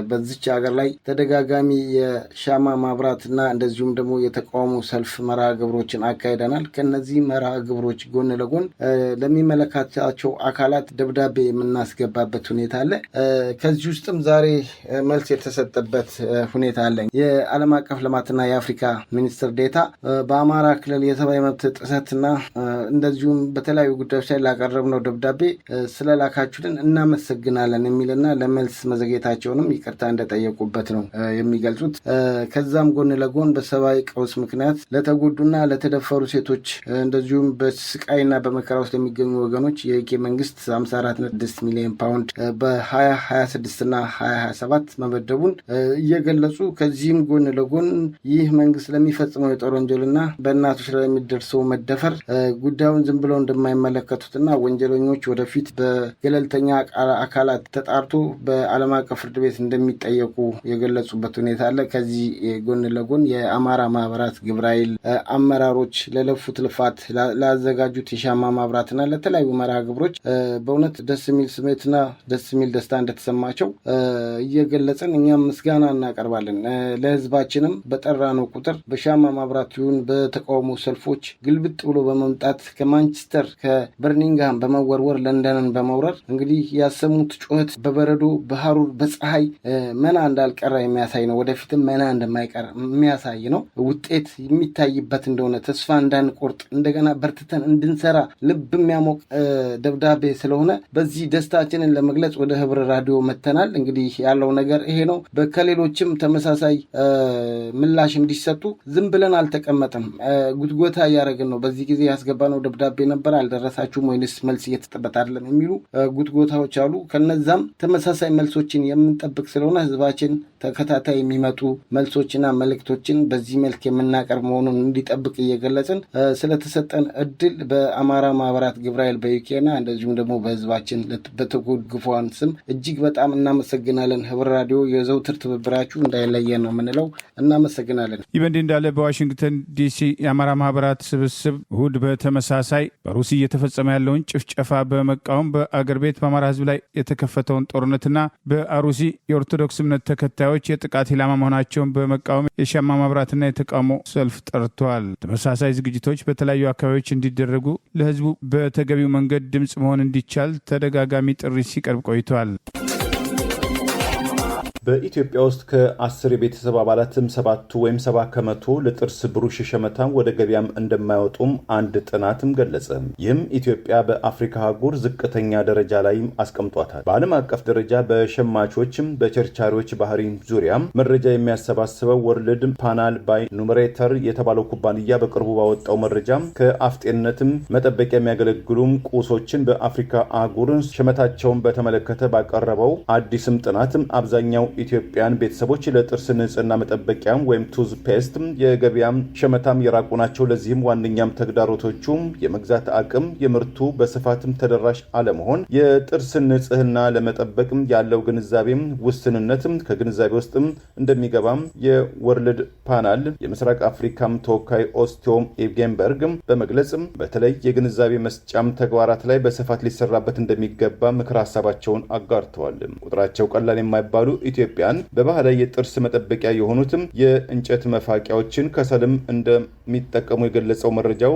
Speaker 3: በዚች ሀገር ላይ ተደጋጋሚ የሻማ ማብራትና እንደዚሁም ደግሞ የተቃውሞ ሰልፍ መርሃ ግብሮችን አካሂደናል። ከነዚህ መርሃ ግብሮች ጎን ለጎን ለሚመለከታቸው አካላት ደብዳቤ የምናስገባበት ሁኔታ አለ። ከዚህ ውስጥም ዛሬ መልስ የተሰጠበት ሁኔታ አለ። የዓለም አቀፍ ልማትና የአፍሪካ ሚኒስትር ዴታ በአማራ ክልል የሰብአዊ መብት ጥሰትና እንደዚሁም በተለያዩ ጉዳዮች ላይ ላቀረብነው ደብዳቤ ስለላካችሁልን እናመሰግናለን የሚልና ለመልስ መዘግየታቸውንም ይቅርታ እንደጠየቁበት ነው የሚገልጹት። ከዛም ጎን ለጎን በሰብአዊ ቀውስ ምክንያት ለተጎዱና ለተደፈሩ ሴቶች እንደዚሁም በስቃይና በመከራ ውስጥ የሚገኙ ወገኖች የዩኬ መንግስት 54.6 ሚሊዮን ፓውንድ በ2026 እና 2027 መመደቡን እየገለጹ ከዚህም ጎን ለጎን ይህ መንግስት ለሚፈጽመው የጦር ወንጀልና በእናቶች ላይ የሚደርሰው መደፈር ጉዳዩን ዝም ብለው እንደማይመለከቱትና ወንጀለኞች ወደፊት በገለልተኛ አካላት ተጣርቶ በዓለም አቀፍ ፍርድ ቤት እንደሚጠየቁ የገለጹበት ሁኔታ አለ። ከዚህ ጎን ለጎን የአማራ ማህበራት ግብረ ኃይል አመራሮች ለለፉት ልፋት ላዘጋጁት የሻማ ማብራትና ለተለያዩ መርሃ ግብሮች በእውነት ደስ የሚል ስሜትና ደስ የሚል ደስታ እንደተሰማቸው እየገለጽን እኛም ምስጋና እናቀርባለን። ለህዝባችንም በጠራነው ቁጥር በሻማ ማብራት ይሁን በተቃውሞ ሰልፎች ግልብጥ ብሎ በመምጣት ከማንቸስተር ከበርሚንግሃም በመወርወር ለንደንን በመውረር እንግዲህ ያሰሙት ጩኸት በበረዶ በሐሩር በፀሐይ መና እንዳልቀረ የሚያሳይ ነው። ወደፊትም መና እንደማይቀር የሚያሳይ ነው። ውጤት የሚታይበት እንደሆነ ተስፋ እንዳንቆርጥ እንደገና በርትተን እንድንሰራ ልብ የሚያሞቅ ደብዳቤ ስለሆነ በዚህ ደስታችንን ለመግለጽ ወደ ህብር ራዲዮ መተናል። እንግዲህ ያለው ነገር ይሄ ነው። ከሌሎችም ተመሳሳይ ምላሽ እንዲሰጡ ዝም ብለን አልተቀመጥም፣ ጉትጎታ እያደረግን ነው። በዚህ ጊዜ ያስገባነው ደብዳቤ ነበር አልደረሳችሁም ወይንስ መልስ እየተጠበቀ አይደለም የሚሉ ጉትጎታዎች አሉ። ከነዛም ተመሳሳይ መልሶችን የምንጠብቅ ስለሆነ ህዝባችን ተከታታይ የሚመጡ መልሶችና መልእክቶችን በዚህ መልክ የምናቀርብ መሆኑን እንዲጠብቅ እየገለጽን ስለተሰጠን እድል በአማራ ማህበራት ግብረ ኃይል በዩኬና እንደዚሁም ደግሞ በህዝባችን በተጎግፏን ስም እጅግ በጣም እናመሰግናለን። ህብር ራዲዮ የዘውትር ትብብራችሁ እንዳይለየን ነው የምንለው። እናመሰግናለን።
Speaker 1: ይህ በእንዲህ እንዳለ በዋሽንግተን ዲሲ የአማራ ማህበራት ስብስብ እሁድ በተመሳሳይ በሩሲ እየተፈጸመ ያለውን ጭፍጨፋ በመቃወም በአገር ቤት በአማራ ህዝብ ላይ የተከፈተውን ጦርነትና በአሩሲ የኦርቶዶክስ እምነት ተከታዮች የጥቃት ኢላማ መሆናቸውን በመቃወም የሻማ ማብራትና የተቃውሞ ሰልፍ ጠርተዋል። ተመሳሳይ ዝግጅቶች በተለያዩ አካባቢዎች እንዲደረጉ ለህዝቡ በተገቢው መንገድ ድምፅ መሆን እንዲቻል ተደጋጋሚ ጥሪ ሲቀርብ ቆይተዋል።
Speaker 2: በኢትዮጵያ ውስጥ ከ10 የቤተሰብ አባላትም 7 ወይም 70 ከመቶ ለጥርስ ብሩሽ ሸመታም ወደ ገበያም እንደማይወጡም አንድ ጥናትም ገለጸ። ይህም ኢትዮጵያ በአፍሪካ አህጉር ዝቅተኛ ደረጃ ላይም አስቀምጧታል። በዓለም አቀፍ ደረጃ በሸማቾችም በቸርቻሪዎች ባህሪ ዙሪያም መረጃ የሚያሰባስበው ወርልድ ፓናል ባይ ኑሜሬተር የተባለው ኩባንያ በቅርቡ ባወጣው መረጃ ከአፍጤንነትም መጠበቂያ የሚያገለግሉም ቁሶችን በአፍሪካ አህጉር ሸመታቸውን በተመለከተ ባቀረበው አዲስም ጥናትም አብዛኛው ኢትዮጵያን ቤተሰቦች ለጥርስ ንጽህና መጠበቂያም ወይም ቱዝ ፔስት የገበያም ሸመታም የራቁ ናቸው። ለዚህም ዋነኛም ተግዳሮቶቹ የመግዛት አቅም፣ የምርቱ በስፋትም ተደራሽ አለመሆን፣ የጥርስ ንጽህና ለመጠበቅም ያለው ግንዛቤም ውስንነትም ከግንዛቤ ውስጥም እንደሚገባም የወርልድ ፓናል የምስራቅ አፍሪካም ተወካይ ኦስቲዮም ኤጌንበርግ በመግለጽ በተለይ የግንዛቤ መስጫም ተግባራት ላይ በስፋት ሊሰራበት እንደሚገባ ምክር ሀሳባቸውን አጋርተዋል። ቁጥራቸው ቀላል የማይባሉ ኢትዮጵያን በባህላዊ የጥርስ መጠበቂያ የሆኑትም የእንጨት መፋቂያዎችን ከሰልም እንደሚጠቀሙ የገለጸው መረጃው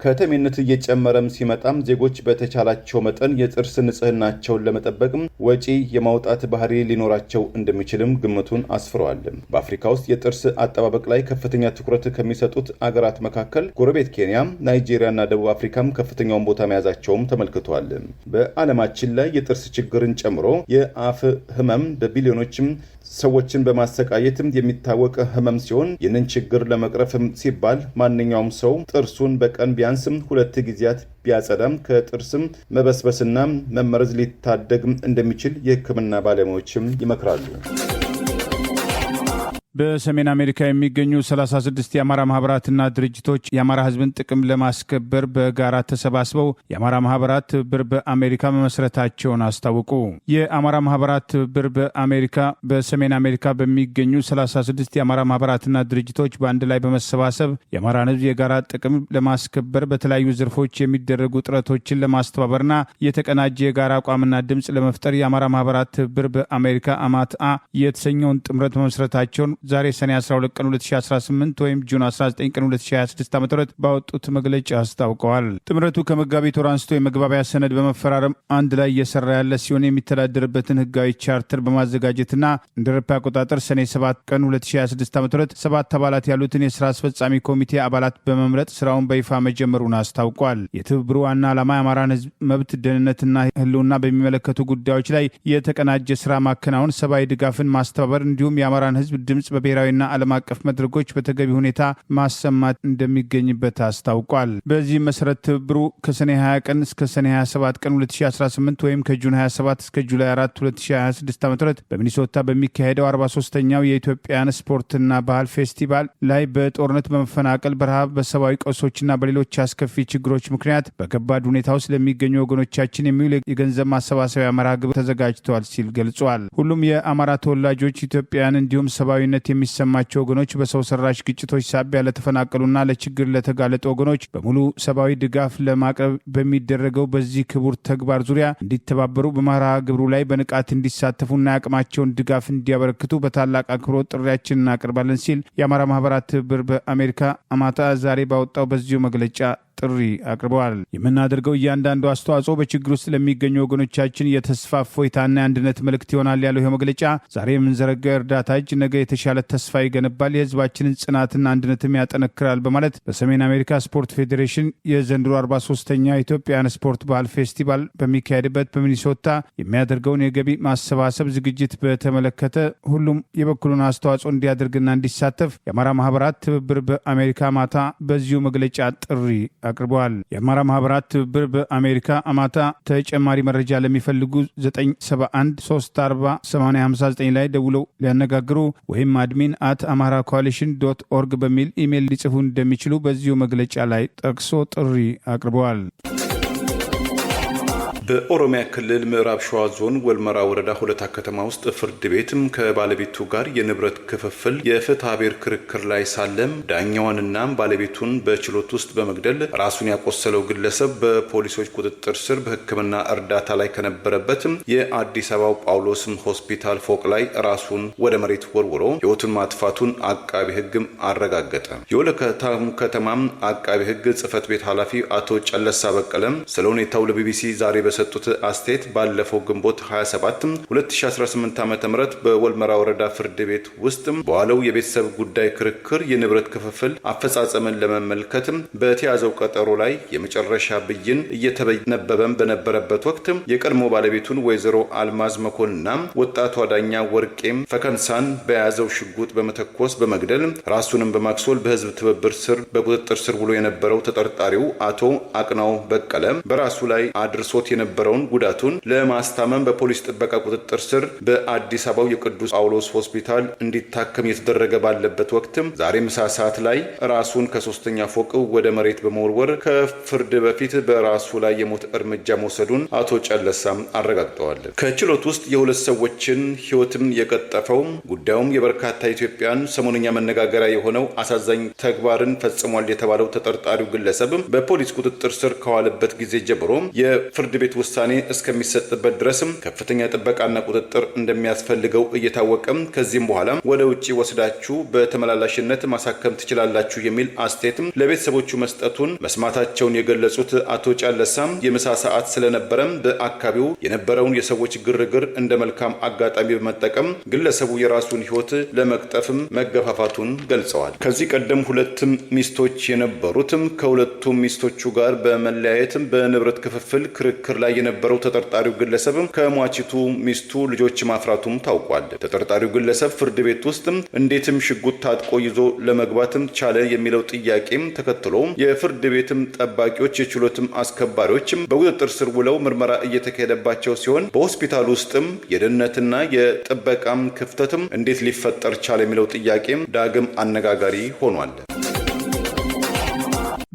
Speaker 2: ከተሜነት እየጨመረም ሲመጣም ዜጎች በተቻላቸው መጠን የጥርስ ንጽህናቸውን ለመጠበቅም ወጪ የማውጣት ባህሪ ሊኖራቸው እንደሚችልም ግምቱን አስፍረዋል። በአፍሪካ ውስጥ የጥርስ አጠባበቅ ላይ ከፍተኛ ትኩረት ከሚሰጡት አገራት መካከል ጎረቤት ኬንያ፣ ናይጄሪያ እና ደቡብ አፍሪካም ከፍተኛውን ቦታ መያዛቸውም ተመልክቷል። በዓለማችን ላይ የጥርስ ችግርን ጨምሮ የአፍ ህመም በቢሊዮኖች ሰዎችን በማሰቃየትም የሚታወቅ ህመም ሲሆን ይህንን ችግር ለመቅረፍም ሲባል ማንኛውም ሰው ጥርሱን በቀን ቢያንስም 2 ጊዜያት ቢያጸዳም ከጥርስም መበስበስና መመረዝ ሊታደግ እንደሚችል የሕክምና ባለሙያዎችም ይመክራሉ።
Speaker 1: በሰሜን አሜሪካ የሚገኙ 36 የአማራ ማህበራትና ድርጅቶች የአማራ ህዝብን ጥቅም ለማስከበር በጋራ ተሰባስበው የአማራ ማህበራት ትብብር በአሜሪካ መመስረታቸውን አስታወቁ። የአማራ ማህበራት ትብብር በአሜሪካ በሰሜን አሜሪካ በሚገኙ 36 የአማራ ማህበራትና ድርጅቶች በአንድ ላይ በመሰባሰብ የአማራን ህዝብ የጋራ ጥቅም ለማስከበር በተለያዩ ዘርፎች የሚደረጉ ጥረቶችን ለማስተባበርና የተቀናጀ የጋራ አቋምና ድምፅ ለመፍጠር የአማራ ማህበራት ትብብር በአሜሪካ አማትአ የተሰኘውን ጥምረት መመስረታቸውን ዛሬ ሰኔ 12 ቀን 2018 ወይም ጁን 19 ቀን 2026 ዓ.ም ባወጡት መግለጫ አስታውቀዋል። ጥምረቱ ከመጋቢት ወር አንስቶ የመግባቢያ ሰነድ በመፈራረም አንድ ላይ እየሰራ ያለ ሲሆን የሚተዳደርበትን ህጋዊ ቻርተር በማዘጋጀትና እንደ አውሮፓ አቆጣጠር ሰኔ 7 ቀን 2026 ዓ.ም 7 አባላት ያሉትን የስራ አስፈጻሚ ኮሚቴ አባላት በመምረጥ ስራውን በይፋ መጀመሩን አስታውቋል። የትብብሩ ዋና ዓላማ የአማራን ህዝብ መብት፣ ደህንነትና ህልውና በሚመለከቱ ጉዳዮች ላይ የተቀናጀ ስራ ማከናወን፣ ሰብአዊ ድጋፍን ማስተባበር እንዲሁም የአማራን ህዝብ ድምፅ በብሔራዊና ዓለም አቀፍ መድረኮች በተገቢ ሁኔታ ማሰማት እንደሚገኝበት አስታውቋል። በዚህ መሰረት ትብብሩ ከሰኔ 20 ቀን እስከ ሰኔ 27 ቀን 2018 ወይም ከጁን 27 እስከ ጁላይ 4 2026 ዓ.ም በሚኒሶታ በሚካሄደው 43ኛው የኢትዮጵያን ስፖርትና ባህል ፌስቲቫል ላይ በጦርነት፣ በመፈናቀል፣ በረሃብ፣ በሰብአዊ ቀውሶችና በሌሎች አስከፊ ችግሮች ምክንያት በከባድ ሁኔታ ውስጥ ለሚገኙ ወገኖቻችን የሚውል የገንዘብ ማሰባሰቢያ መርሃ ግብር ተዘጋጅተዋል ሲል ገልጿል። ሁሉም የአማራ ተወላጆች ኢትዮጵያውያን እንዲሁም ሰብአዊነት የሚሰማቸው ወገኖች በሰው ሰራሽ ግጭቶች ሳቢያ ለተፈናቀሉና ለችግር ለተጋለጡ ወገኖች በሙሉ ሰብአዊ ድጋፍ ለማቅረብ በሚደረገው በዚህ ክቡር ተግባር ዙሪያ እንዲተባበሩ በመርሃ ግብሩ ላይ በንቃት እንዲሳተፉና የአቅማቸውን ድጋፍ እንዲያበረክቱ በታላቅ አክብሮት ጥሪያችን እናቀርባለን ሲል የአማራ ማህበራት ትብብር በአሜሪካ አማትአ ዛሬ ባወጣው በዚሁ መግለጫ ጥሪ አቅርበዋል። የምናደርገው እያንዳንዱ አስተዋጽኦ በችግር ውስጥ ለሚገኙ ወገኖቻችን የተስፋ እፎይታና የአንድነት መልእክት ይሆናል ያለው ይህ መግለጫ ዛሬ የምንዘረጋው የእርዳታ እጅ ነገ የተሻለ ተስፋ ይገነባል፣ የህዝባችንን ጽናትና አንድነትም ያጠነክራል በማለት በሰሜን አሜሪካ ስፖርት ፌዴሬሽን የዘንድሮ 43ኛ የኢትዮጵያን ስፖርት ባህል ፌስቲቫል በሚካሄድበት በሚኒሶታ የሚያደርገውን የገቢ ማሰባሰብ ዝግጅት በተመለከተ ሁሉም የበኩሉን አስተዋጽኦ እንዲያደርግና እንዲሳተፍ የአማራ ማህበራት ትብብር በአሜሪካ አማትአ በዚሁ መግለጫ ጥሪ አቅርበዋል። የአማራ ማህበራት ትብብር በአሜሪካ አማትአ ተጨማሪ መረጃ ለሚፈልጉ 971348059 ላይ ደውለው ሊያነጋግሩ ወይም admin@amharacoalition.org በሚል ኢሜይል ሊጽፉ እንደሚችሉ በዚሁ መግለጫ ላይ ጠቅሶ ጥሪ አቅርበዋል።
Speaker 2: በኦሮሚያ ክልል ምዕራብ ሸዋ ዞን ወልመራ ወረዳ ሁለታ ከተማ ውስጥ ፍርድ ቤትም ከባለቤቱ ጋር የንብረት ክፍፍል የፍትሐ ብሔር ክርክር ላይ ሳለም ዳኛዋንና ባለቤቱን በችሎት ውስጥ በመግደል ራሱን ያቆሰለው ግለሰብ በፖሊሶች ቁጥጥር ስር በሕክምና እርዳታ ላይ ከነበረበትም የአዲስ አበባው ጳውሎስም ሆስፒታል ፎቅ ላይ ራሱን ወደ መሬት ወርውሮ ሕይወቱን ማጥፋቱን አቃቢ ሕግም አረጋገጠ። የወለታ ከተማም አቃቢ ሕግ ጽሕፈት ቤት ኃላፊ አቶ ጨለሳ በቀለም ስለ ሁኔታው ለቢቢሲ ዛሬ በሰጡት አስተያየት ባለፈው ግንቦት 27 2018 ዓ.ም በወልመራ ወረዳ ፍርድ ቤት ውስጥ በዋለው የቤተሰብ ጉዳይ ክርክር የንብረት ክፍፍል አፈጻጸምን ለመመልከት በተያዘው ቀጠሮ ላይ የመጨረሻ ብይን እየተነበበ በነበረበት ወቅት የቀድሞ ባለቤቱን ወይዘሮ አልማዝ መኮንና ወጣቷ ዳኛ ወርቄም ፈከንሳን በያዘው ሽጉጥ በመተኮስ በመግደል ራሱንም በማክሶል በህዝብ ትብብር ስር በቁጥጥር ስር ውሎ የነበረው ተጠርጣሪው አቶ አቅናው በቀለ በራሱ ላይ አድርሶት የነበረውን ጉዳቱን ለማስታመም በፖሊስ ጥበቃ ቁጥጥር ስር በአዲስ አበባው የቅዱስ ጳውሎስ ሆስፒታል እንዲታከም የተደረገ ባለበት ወቅት ዛሬ ምሳ ሰዓት ላይ ራሱን ከ3ኛ ፎቅ ወደ መሬት በመወርወር ከፍርድ በፊት በራሱ ላይ የሞት እርምጃ መውሰዱን አቶ ጨለሳም አረጋግጠዋል። ከችሎት ውስጥ የሁለት ሰዎችን ህይወትም የቀጠፈው ጉዳዩም የበርካታ ኢትዮጵያን ሰሞነኛ መነጋገሪያ የሆነው አሳዛኝ ተግባርን ፈጽሟል የተባለው ተጠርጣሪው ግለሰብ በፖሊስ ቁጥጥር ስር ከዋለበት ጊዜ ጀምሮ የፍርድ ቤት ውሳኔ እስከሚሰጥበት ድረስም ከፍተኛ ጥበቃና ቁጥጥር እንደሚያስፈልገው እየታወቀም ከዚህም በኋላ ወደ ውጪ ወስዳችሁ በተመላላሽነት ማሳከም ትችላላችሁ የሚል አስተያየትም ለቤተሰቦቹ መስጠቱን መስማታቸውን የገለጹት አቶ ጫለሳም የምሳ ሰዓት ስለነበረም በአካባቢው የነበረውን የሰዎች ግርግር እንደ መልካም አጋጣሚ በመጠቀም ግለሰቡ የራሱን ህይወት ለመቅጠፍም መገፋፋቱን ገልጸዋል። ከዚህ ቀደም ሁለትም ሚስቶች የነበሩትም ከሁለቱም ሚስቶቹ ጋር በመለያየትም በንብረት ክፍፍል ክርክር ላይ የነበረው ተጠርጣሪው ግለሰብ ከሟቺቱ ሚስቱ ልጆች ማፍራቱም ታውቋል። ተጠርጣሪው ግለሰብ ፍርድ ቤት ውስጥ እንዴትም ሽጉጥ ታጥቆ ይዞ ለመግባትም ቻለ የሚለው ጥያቄም ተከትሎ የፍርድ ቤትም ጠባቂዎች የችሎትም አስከባሪዎችም በቁጥጥር ስር ውለው ምርመራ እየተካሄደባቸው ሲሆን በሆስፒታል ውስጥም የደህንነትና የጥበቃም ክፍተትም እንዴት ሊፈጠር ቻለ የሚለው ጥያቄም ዳግም አነጋጋሪ ሆኗል።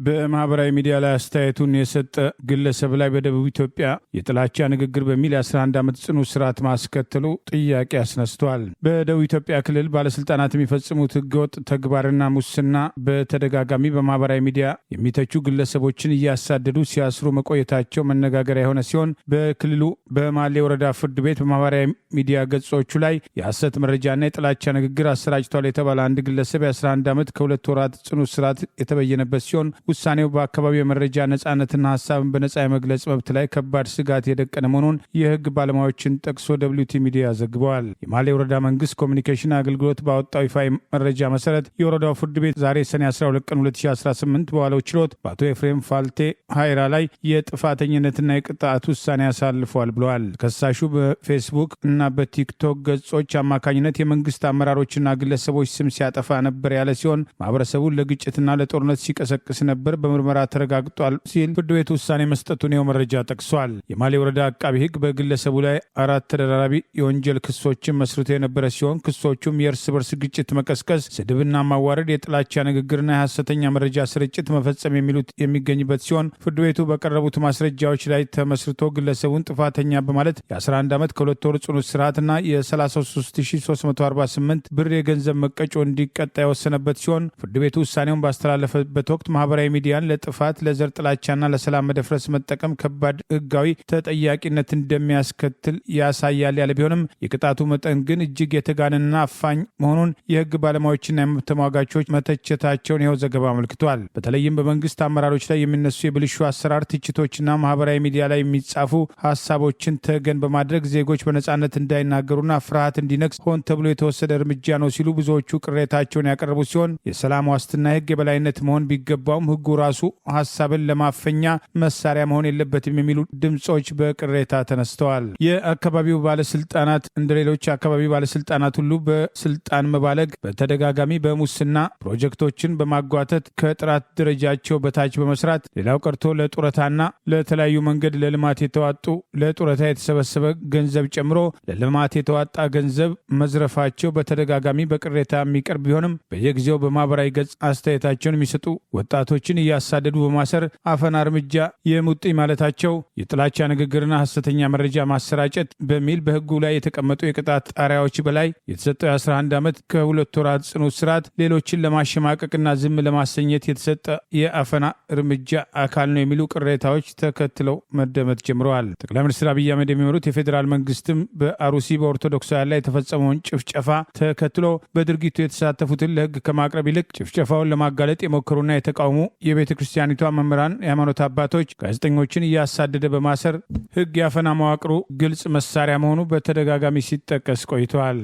Speaker 1: በማህበራዊ ሚዲያ ላይ አስተያየቱን የሰጠ ግለሰብ ላይ በደቡብ ኢትዮጵያ የጥላቻ ንግግር በሚል 11 ዓመት ጽኑ እስራት ማስከተሉ ጥያቄ አስነስቷል። በደቡብ ኢትዮጵያ ክልል ባለስልጣናት የሚፈጽሙት ህገወጥ ተግባርና ሙስና በተደጋጋሚ በማህበራዊ ሚዲያ የሚተቹ ግለሰቦችን እያሳደዱ ሲያስሩ መቆየታቸው መነጋገሪያ የሆነ ሲሆን በክልሉ በማሌ ወረዳ ፍርድ ቤት በማህበራዊ ሚዲያ ገጾቹ ላይ የሐሰት መረጃና የጥላቻ ንግግር አሰራጭቷል የተባለ አንድ ግለሰብ የ11 ዓመት ከ2 ወራት ጽኑ እስራት የተበየነበት ሲሆን ውሳኔው በአካባቢው የመረጃ ነጻነትና ሀሳብን በነጻ የመግለጽ መብት ላይ ከባድ ስጋት የደቀነ መሆኑን የህግ ባለሙያዎችን ጠቅሶ WT ሚዲያ ዘግበዋል። የማሌ ወረዳ መንግስት ኮሚኒኬሽን አገልግሎት ባወጣው ይፋ መረጃ መሰረት የወረዳው ፍርድ ቤት ዛሬ ሰኔ 12 ቀን 2018 በዋለው ችሎት በአቶ ኤፍሬም ፋልቴ ሃይራ ላይ የጥፋተኝነትና የቅጣት ውሳኔ ያሳልፏል ብለዋል። ከሳሹ በፌስቡክ እና በቲክቶክ ገጾች አማካኝነት የመንግስት አመራሮችና ግለሰቦች ስም ሲያጠፋ ነበር ያለ ሲሆን ማህበረሰቡን ለግጭትና ለጦርነት ሲቀሰቅስ ነበር በምርመራ ተረጋግጧል ሲል ፍርድ ቤት ውሳኔ መስጠቱን ነው መረጃ ጠቅሷል። የማሌ ወረዳ አቃቢ ህግ በግለሰቡ ላይ 4 ተደራራቢ የወንጀል ክሶችን መስርቶ የነበረ ሲሆን ክሶቹም የእርስ በርስ ግጭት መቀስቀስ፣ ስድብና ማዋረድ፣ የጥላቻ ንግግርና የሐሰተኛ መረጃ ስርጭት መፈጸም የሚሉት የሚገኝበት ሲሆን ፍርድ ቤቱ በቀረቡት ማስረጃዎች ላይ ተመስርቶ ግለሰቡን ጥፋተኛ በማለት የ11 ዓመት ከ2 ወር ጽኑ እስራትና የ33348 ብር የገንዘብ መቀጮ እንዲቀጣ የወሰነበት ሲሆን ፍርድ ቤቱ ውሳኔውን ባስተላለፈበት ወቅት ማህበራዊ ሚዲያን ለጥፋት፣ ለዘር ጥላቻና ለሰላም መደፍረስ መጠቀም ከባድ ህጋዊ ተጠያቂነት እንደሚያስከትል ያሳያል ያለ ቢሆንም የቅጣቱ መጠን ግን እጅግ የተጋነነና አፋኝ መሆኑን የህግ ባለሙያዎችና የመብት ተሟጋቾች መተቸታቸውን ይኸው ዘገባ አመልክቷል። በተለይም በመንግስት አመራሮች ላይ የሚነሱ የብልሹ አሰራር ትችቶችና ማህበራዊ ሚዲያ ላይ የሚጻፉ ሀሳቦችን ተገን በማድረግ ዜጎች በነጻነት እንዳይናገሩና ፍርሃት እንዲነግስ ሆን ተብሎ የተወሰደ እርምጃ ነው ሲሉ ብዙዎቹ ቅሬታቸውን ያቀረቡ ሲሆን የሰላም ዋስትና የህግ የበላይነት መሆን ቢገባውም ህጉ ራሱ ሀሳብን ለማፈኛ መሳሪያ መሆን የለበትም የሚሉ ድምጾች በቅሬታ ተነስተዋል። የአካባቢው ባለስልጣናት እንደ ሌሎች አካባቢ ባለስልጣናት ሁሉ በስልጣን መባለግ፣ በተደጋጋሚ በሙስና ፕሮጀክቶችን በማጓተት ከጥራት ደረጃቸው በታች በመስራት ሌላው ቀርቶ ለጡረታና ለተለያዩ መንገድ ለልማት የተዋጡ ለጡረታ የተሰበሰበ ገንዘብ ጨምሮ ለልማት የተዋጣ ገንዘብ መዝረፋቸው በተደጋጋሚ በቅሬታ የሚቀርብ ቢሆንም በየጊዜው በማህበራዊ ገጽ አስተያየታቸውን የሚሰጡ ወጣቶችን እያሳደዱ በማሰር አፈና እርምጃ የሙጥኝ ማለታቸው የጥላቻ ንግግርና ሐሰተኛ መረጃ ማሰራጨት በሚል በህጉ ላይ የተቀመጡ የቅጣት ጣሪያዎች በላይ የተሰጠው የ11 ዓመት ከ2 ወራት ጽኑ እስራት ሌሎችን ለማሸማቀቅና ዝም ለማሰኘት የተሰጠ የአፈና እርምጃ አካል ነው የሚሉ ቅሬታዎች ተከትለው መደመጥ ጀምረዋል። ጠቅላይ ሚኒስትር አብይ አህመድ የሚመሩት የፌዴራል መንግስትም በአሩሲ በኦርቶዶክሳውያን ላይ የተፈጸመውን ጭፍጨፋ ተከትሎ በድርጊቱ የተሳተፉትን ለህግ ከማቅረብ ይልቅ ጭፍጨፋውን ለማጋለጥ የሞከሩና የተቃውሙ የቤተ ክርስቲያኒቷ መምህራን፣ የሃይማኖት አባቶች ጋዜጠኞችን እያሳደደ በማሰር ህግ ያፈና መዋቅሩ ግልጽ መሳሪያ መሆኑ በተደጋጋሚ ሲጠቀስ ቆይተዋል።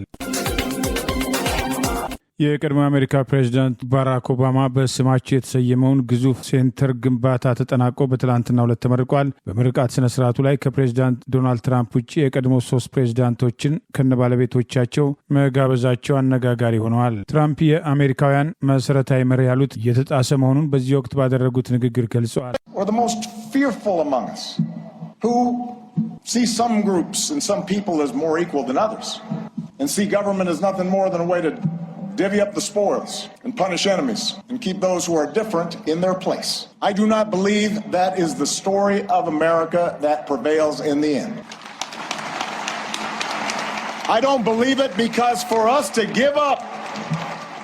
Speaker 1: የቀድሞ የአሜሪካ ፕሬዚዳንት ባራክ ኦባማ በስማቸው የተሰየመውን ግዙፍ ሴንተር ግንባታ ተጠናቆ በትላንትናው ዕለት ተመርቋል። በምርቃት ስነ ስርዓቱ ላይ ከፕሬዚዳንት ዶናልድ ትራምፕ ውጭ የቀድሞ 3 ፕሬዚዳንቶችን ከነባለቤቶቻቸው መጋበዛቸው አነጋጋሪ ሆነዋል። ትራምፕ የአሜሪካውያን መሰረታዊ መርህ ያሉት እየተጣሰ መሆኑን በዚህ ወቅት ባደረጉት ንግግር ገልጸዋል።
Speaker 4: See some groups and some people as more equal than others, and see government as nothing more than a way to divvy up the spoils and punish enemies and keep those who are different in their place. I do not believe that is the story of America that prevails in the end. I don't believe it because for us to give up,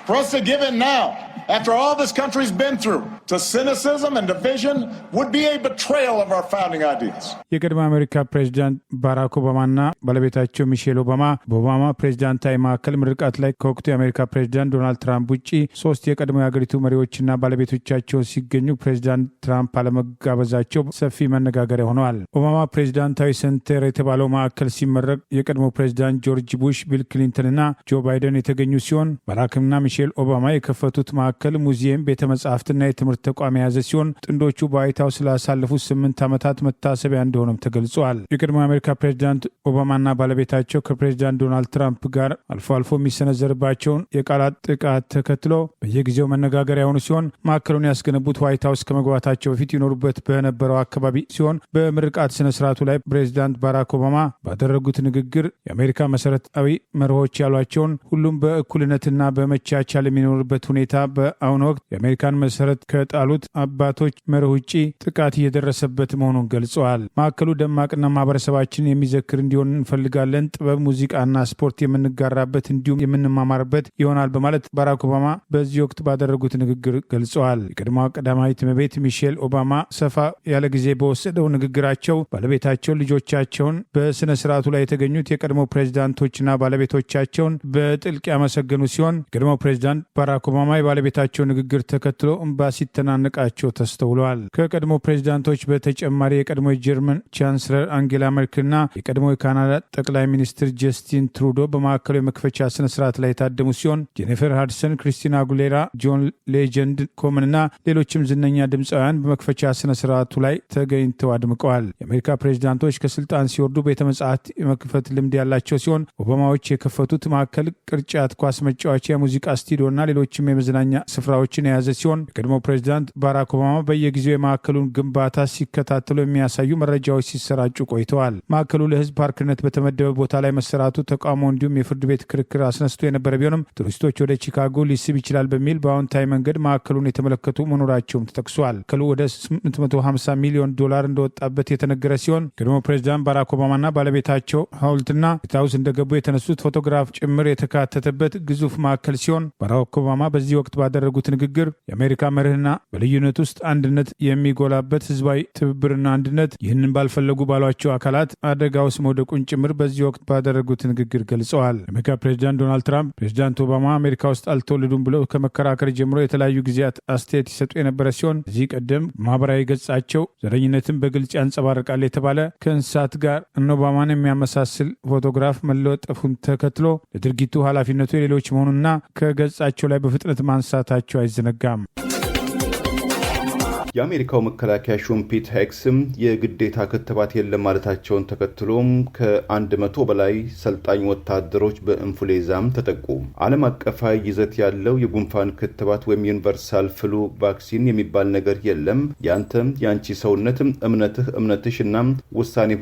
Speaker 4: for us to give in now, after all this country's been through, to cynicism and division would be a betrayal of our founding ideas.
Speaker 1: የቀድሞ አሜሪካ ፕሬዚዳንት ባራክ ኦባማና ባለቤታቸው ሚሼል ኦባማ በኦባማ ፕሬዚዳንታዊ ማዕከል ምርቃት ላይ ከወቅቱ የአሜሪካ ፕሬዚዳንት ዶናልድ ትራምፕ ውጭ 3 የቀድሞ የአገሪቱ መሪዎችና ባለቤቶቻቸው ሲገኙ ፕሬዚዳንት ትራምፕ አለመጋበዛቸው ሰፊ መነጋገሪያ ሆነዋል። ኦባማ ፕሬዚዳንታዊ ሴንተር የተባለው ማዕከል ሲመረቅ የቀድሞ ፕሬዚዳንት ጆርጅ ቡሽ፣ ቢል ክሊንተንና ጆ ባይደን የተገኙ ሲሆን ባራክና ሚሼል ኦባማ የከፈቱት ማዕከል ሙዚየም፣ ቤተ መጻሕፍትና የትምህርት ትምህርት ተቋም የያዘ ሲሆን ጥንዶቹ በዋይት ሃውስ ስላሳለፉት 8 ዓመታት መታሰቢያ እንደሆነም ተገልጿል። የቀድሞ የአሜሪካ ፕሬዚዳንት ኦባማና ባለቤታቸው ከፕሬዚዳንት ዶናልድ ትራምፕ ጋር አልፎ አልፎ የሚሰነዘርባቸውን የቃላት ጥቃት ተከትሎ በየጊዜው መነጋገሪያ የሆኑ ሲሆን ማዕከሉን ያስገነቡት ዋይት ሃውስ ከመግባታቸው በፊት ይኖሩበት በነበረው አካባቢ ሲሆን በምርቃት ስነ ስርዓቱ ላይ ፕሬዚዳንት ባራክ ኦባማ ባደረጉት ንግግር የአሜሪካ መሰረታዊ መርሆች ያሏቸውን ሁሉም በእኩልነትና በመቻቻል የሚኖርበት ሁኔታ በአሁኑ ወቅት የአሜሪካን መሰረት ከጣሉት አባቶች መርህ ውጪ ጥቃት እየደረሰበት መሆኑን ገልጸዋል። ማዕከሉ ደማቅና ማህበረሰባችን የሚዘክር እንዲሆን እንፈልጋለን። ጥበብ፣ ሙዚቃና ስፖርት የምንጋራበት እንዲሁም የምንማማርበት ይሆናል በማለት ባራክ ኦባማ በዚህ ወቅት ባደረጉት ንግግር ገልጸዋል። የቀድሞ ቀዳማዊት እመቤት ሚሼል ኦባማ ሰፋ ያለ ጊዜ በወሰደው ንግግራቸው ባለቤታቸው ልጆቻቸውን በስነ ስርዓቱ ላይ የተገኙት የቀድሞ ፕሬዚዳንቶችና ባለቤቶቻቸውን በጥልቅ ያመሰገኑ ሲሆን የቀድሞ ፕሬዚዳንት ባራክ ኦባማ የባለቤታቸው ንግግር ተከትሎ እንባ ሲተናነቃቸው ተስተውለዋል። ከቀድሞ ፕሬዚዳንቶች በተጨማሪ የቀድሞ የጀርመን ቻንስለር አንጌላ ሜርክልና የቀድሞ የካናዳ ጠቅላይ ሚኒስትር ጀስቲን ትሩዶ በማዕከሉ የመክፈቻ ስነ ስርዓት ላይ የታደሙ ሲሆን ጄኒፈር ሃድሰን፣ ክሪስቲና አጉሌራ፣ ጆን ሌጀንድ ኮምንና ሌሎችም ዝነኛ ድምፃውያን በመክፈቻ ስነ ስርዓቱ ላይ ተገኝተው አድምቀዋል። የአሜሪካ ፕሬዚዳንቶች ከስልጣን ሲወርዱ ቤተ መጻሕፍት የመክፈት ልምድ ያላቸው ሲሆን ኦባማዎች የከፈቱት ማዕከል ቅርጫት ኳስ መጫወቻ፣ የሙዚቃ ስቱዲዮና ሌሎችም የመዝናኛ ስፍራዎችን የያዘ ሲሆን የቀድሞ ፕሬዚዳንት ባራክ ኦባማ በየጊዜው የማዕከሉን ግንባታ ሲከታተሉ የሚያሳዩ መረጃዎች ሲሰራጩ ቆይተዋል። ማዕከሉ ለህዝብ ፓርክነት በተመደበ ቦታ ላይ መሰራቱ ተቃውሞ እንዲሁም የፍርድ ቤት ክርክር አስነስቶ የነበረ ቢሆንም ቱሪስቶች ወደ ቺካጎ ሊስብ ይችላል በሚል በአዎንታዊ መንገድ ማዕከሉን የተመለከቱ መኖራቸውም ተጠቅሷል። ማዕከሉ ወደ $850 ሚሊዮን እንደወጣበት የተነገረ ሲሆን ቀድሞ ፕሬዚዳንት ባራክ ኦባማና ባለቤታቸው ሐውልትና ዋይት ሃውስ እንደገቡ የተነሱት ፎቶግራፍ ጭምር የተካተተበት ግዙፍ ማዕከል ሲሆን ባራክ ኦባማ በዚህ ወቅት ባደረጉት ንግግር የአሜሪካ መርህና በልዩነት ውስጥ አንድነት የሚጎላበት ህዝባዊ ትብብርና አንድነት ይህንን ባልፈለጉ ባሏቸው አካላት አደጋ ውስጥ መውደቁን ጭምር በዚህ ወቅት ባደረጉት ንግግር ገልጸዋል። የአሜሪካ ፕሬዚዳንት ዶናልድ ትራምፕ ፕሬዚዳንት ኦባማ አሜሪካ ውስጥ አልተወለዱም ብለው ከመከራከር ጀምሮ የተለያዩ ጊዜያት አስተያየት ይሰጡ የነበረ ሲሆን እዚህ ቀደም ማህበራዊ ገጻቸው ዘረኝነትን በግልጽ ያንጸባርቃል የተባለ ከእንስሳት ጋር እነ ኦባማን የሚያመሳስል ፎቶግራፍ መለጠፉን ተከትሎ ለድርጊቱ ኃላፊነቱ የሌሎች መሆኑና ከገጻቸው ላይ በፍጥነት ማንሳታቸው አይዘነጋም።
Speaker 2: የአሜሪካው መከላከያ ሹም ፒት ሄግስም የግዴታ ክትባት የለም ማለታቸውን ተከትሎም ከ100 በላይ ሰልጣኝ ወታደሮች በኢንፍሉዌንዛም ተጠቁ። ዓለም አቀፋዊ ይዘት ያለው የጉንፋን ክትባት ወይም ዩኒቨርሳል ፍሉ ቫክሲን የሚባል ነገር የለም። ያንተም ያንቺ ሰውነትም እምነትሽና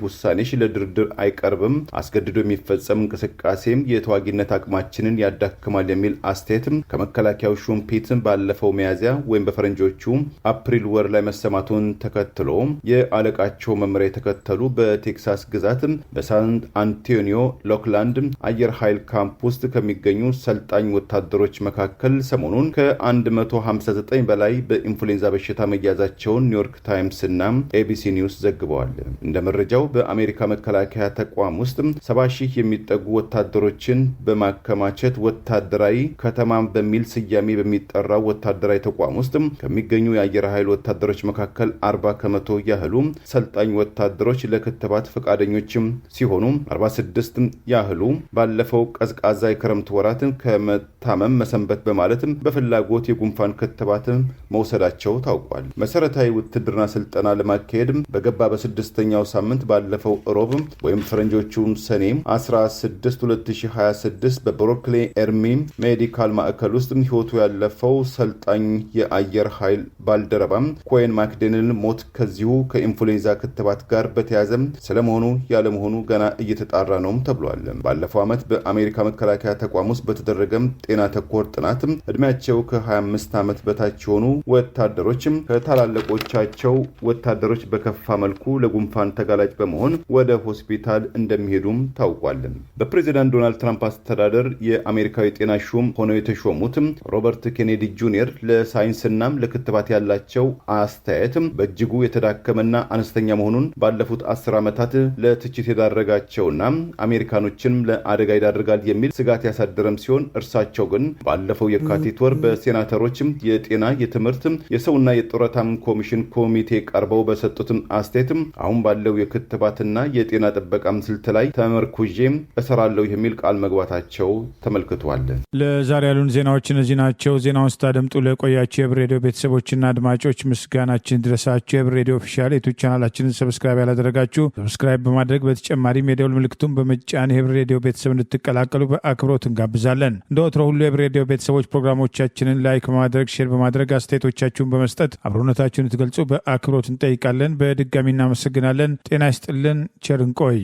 Speaker 2: ውሳኔሽ ለድርድር አይቀርብም። አስገድዶ የሚፈጸም እንቅስቃሴም የተዋጊነት አቅማችንን ያዳክማል የሚል አስተያየትም ከመከላከያው ሹም ፒት ባለፈው ሚያዝያ ወይም በፈረንጆቹ አፕሪል ላይ መሰማቱን ተከትሎ የአለቃቸው መመሪያ የተከተሉ በቴክሳስ ግዛት በሳን አንቶኒዮ ሎክላንድ አየር ኃይል ካምፕ ውስጥ ከሚገኙ ሰልጣኝ ወታደሮች መካከል ሰሞኑን ከ159 በላይ በኢንፍሉዌንዛ በሽታ መያዛቸውን ኒውዮርክ ታይምስ እና ኤቢሲ ኒውስ ዘግበዋል። እንደ መረጃው በአሜሪካ መከላከያ ተቋም ውስጥ 70,000 የሚጠጉ ወታደሮችን በማከማቸት ወታደራዊ ከተማ በሚል ስያሜ በሚጠራው ወታደራዊ ተቋም ውስጥ ከሚገኙ የአየር ኃይል ወታደሮች መካከል 40 ከመቶ ያህሉ ሰልጣኝ ወታደሮች ለክትባት ፈቃደኞችም ሲሆኑ 46 ያህሉ ባለፈው ቀዝቃዛ የክረምት ወራት ከመታመም መሰንበት በማለትም በፍላጎት የጉንፋን ክትባት መውሰዳቸው ታውቋል። መሰረታዊ ውትድርና ስልጠና ለማካሄድ በገባ በስድስተኛው ሳምንት ባለፈው ሮብ ወይም ፈረንጆቹ ሰኔ 16 2026 በብሮክሌ ኤርሚ ሜዲካል ማዕከል ውስጥ ህይወቱ ያለፈው ሰልጣኝ የአየር ኃይል ባልደረባ ኮይን ማክዴንን ሞት ከዚሁ ከኢንፍሉዌንዛ ክትባት ጋር በተያያዘ ስለመሆኑ ያለመሆኑ ገና እየተጣራ ነው ተብሏል። ባለፈው ዓመት በአሜሪካ መከላከያ ተቋም ውስጥ በተደረገ ጤና ተኮር ጥናት እድሜያቸው ከ25 ዓመት በታች የሆኑ ወታደሮች ከታላላቆቻቸው ወታደሮች በከፋ መልኩ ለጉንፋን ተጋላጭ በመሆን ወደ ሆስፒታል እንደሚሄዱም ታውቋል። በፕሬዚዳንት ዶናልድ ትራምፕ አስተዳደር የአሜሪካዊ ጤና ሹም ሆነው የተሾሙት ሮበርት ኬኔዲ ጁኒየር ለሳይንስና ለክትባት ያላቸው አስተያየትም በእጅጉ የተዳከመና አነስተኛ መሆኑን ባለፉት 10 ዓመታት ለትችት የዳረጋቸውና አሜሪካኖችን ለአደጋ ይዳርጋል የሚል ስጋት ያሳደረም ሲሆን እርሳቸው ግን ባለፈው የካቲት ወር በሴናተሮችም የጤና የትምህርት የሰውና የጡረታ ኮሚሽን ኮሚቴ ቀርበው በሰጡትም አስተያየትም አሁን ባለው የክትባትና የጤና ጥበቃ ስልት ላይ ተመርኩዤ እሰራለሁ የሚል ቃል መግባታቸው ተመልክቷል።
Speaker 1: ለዛሬ ያሉን ዜናዎች እነዚህ ናቸው። ዜናውን ስታደምጡ ለቆያችሁ የህብር ሬዲዮ ቤተሰቦችና ተመልካቾችና አድማጮች ምስጋናችን ድረሳችሁ። የህብር ሬዲዮ ኦፊሻል የዩቲዩብ ቻናላችንን ሰብስክራይብ ያላደረጋችሁ ሰብስክራይብ በማድረግ በተጨማሪም የደውል ምልክቱን በመጫን የህብር ሬዲዮ ቤተሰብ እንድትቀላቀሉ በአክብሮት እንጋብዛለን። እንደ ወትሮ ሁሉ የህብር ሬዲዮ ቤተሰቦች ፕሮግራሞቻችንን ላይክ በማድረግ ሼር በማድረግ አስተያየቶቻችሁን በመስጠት አብሮነታችሁን ትገልጹ በአክብሮት እንጠይቃለን። በድጋሚ እናመሰግናለን። ጤና ይስጥልን። ቸር እንቆይ።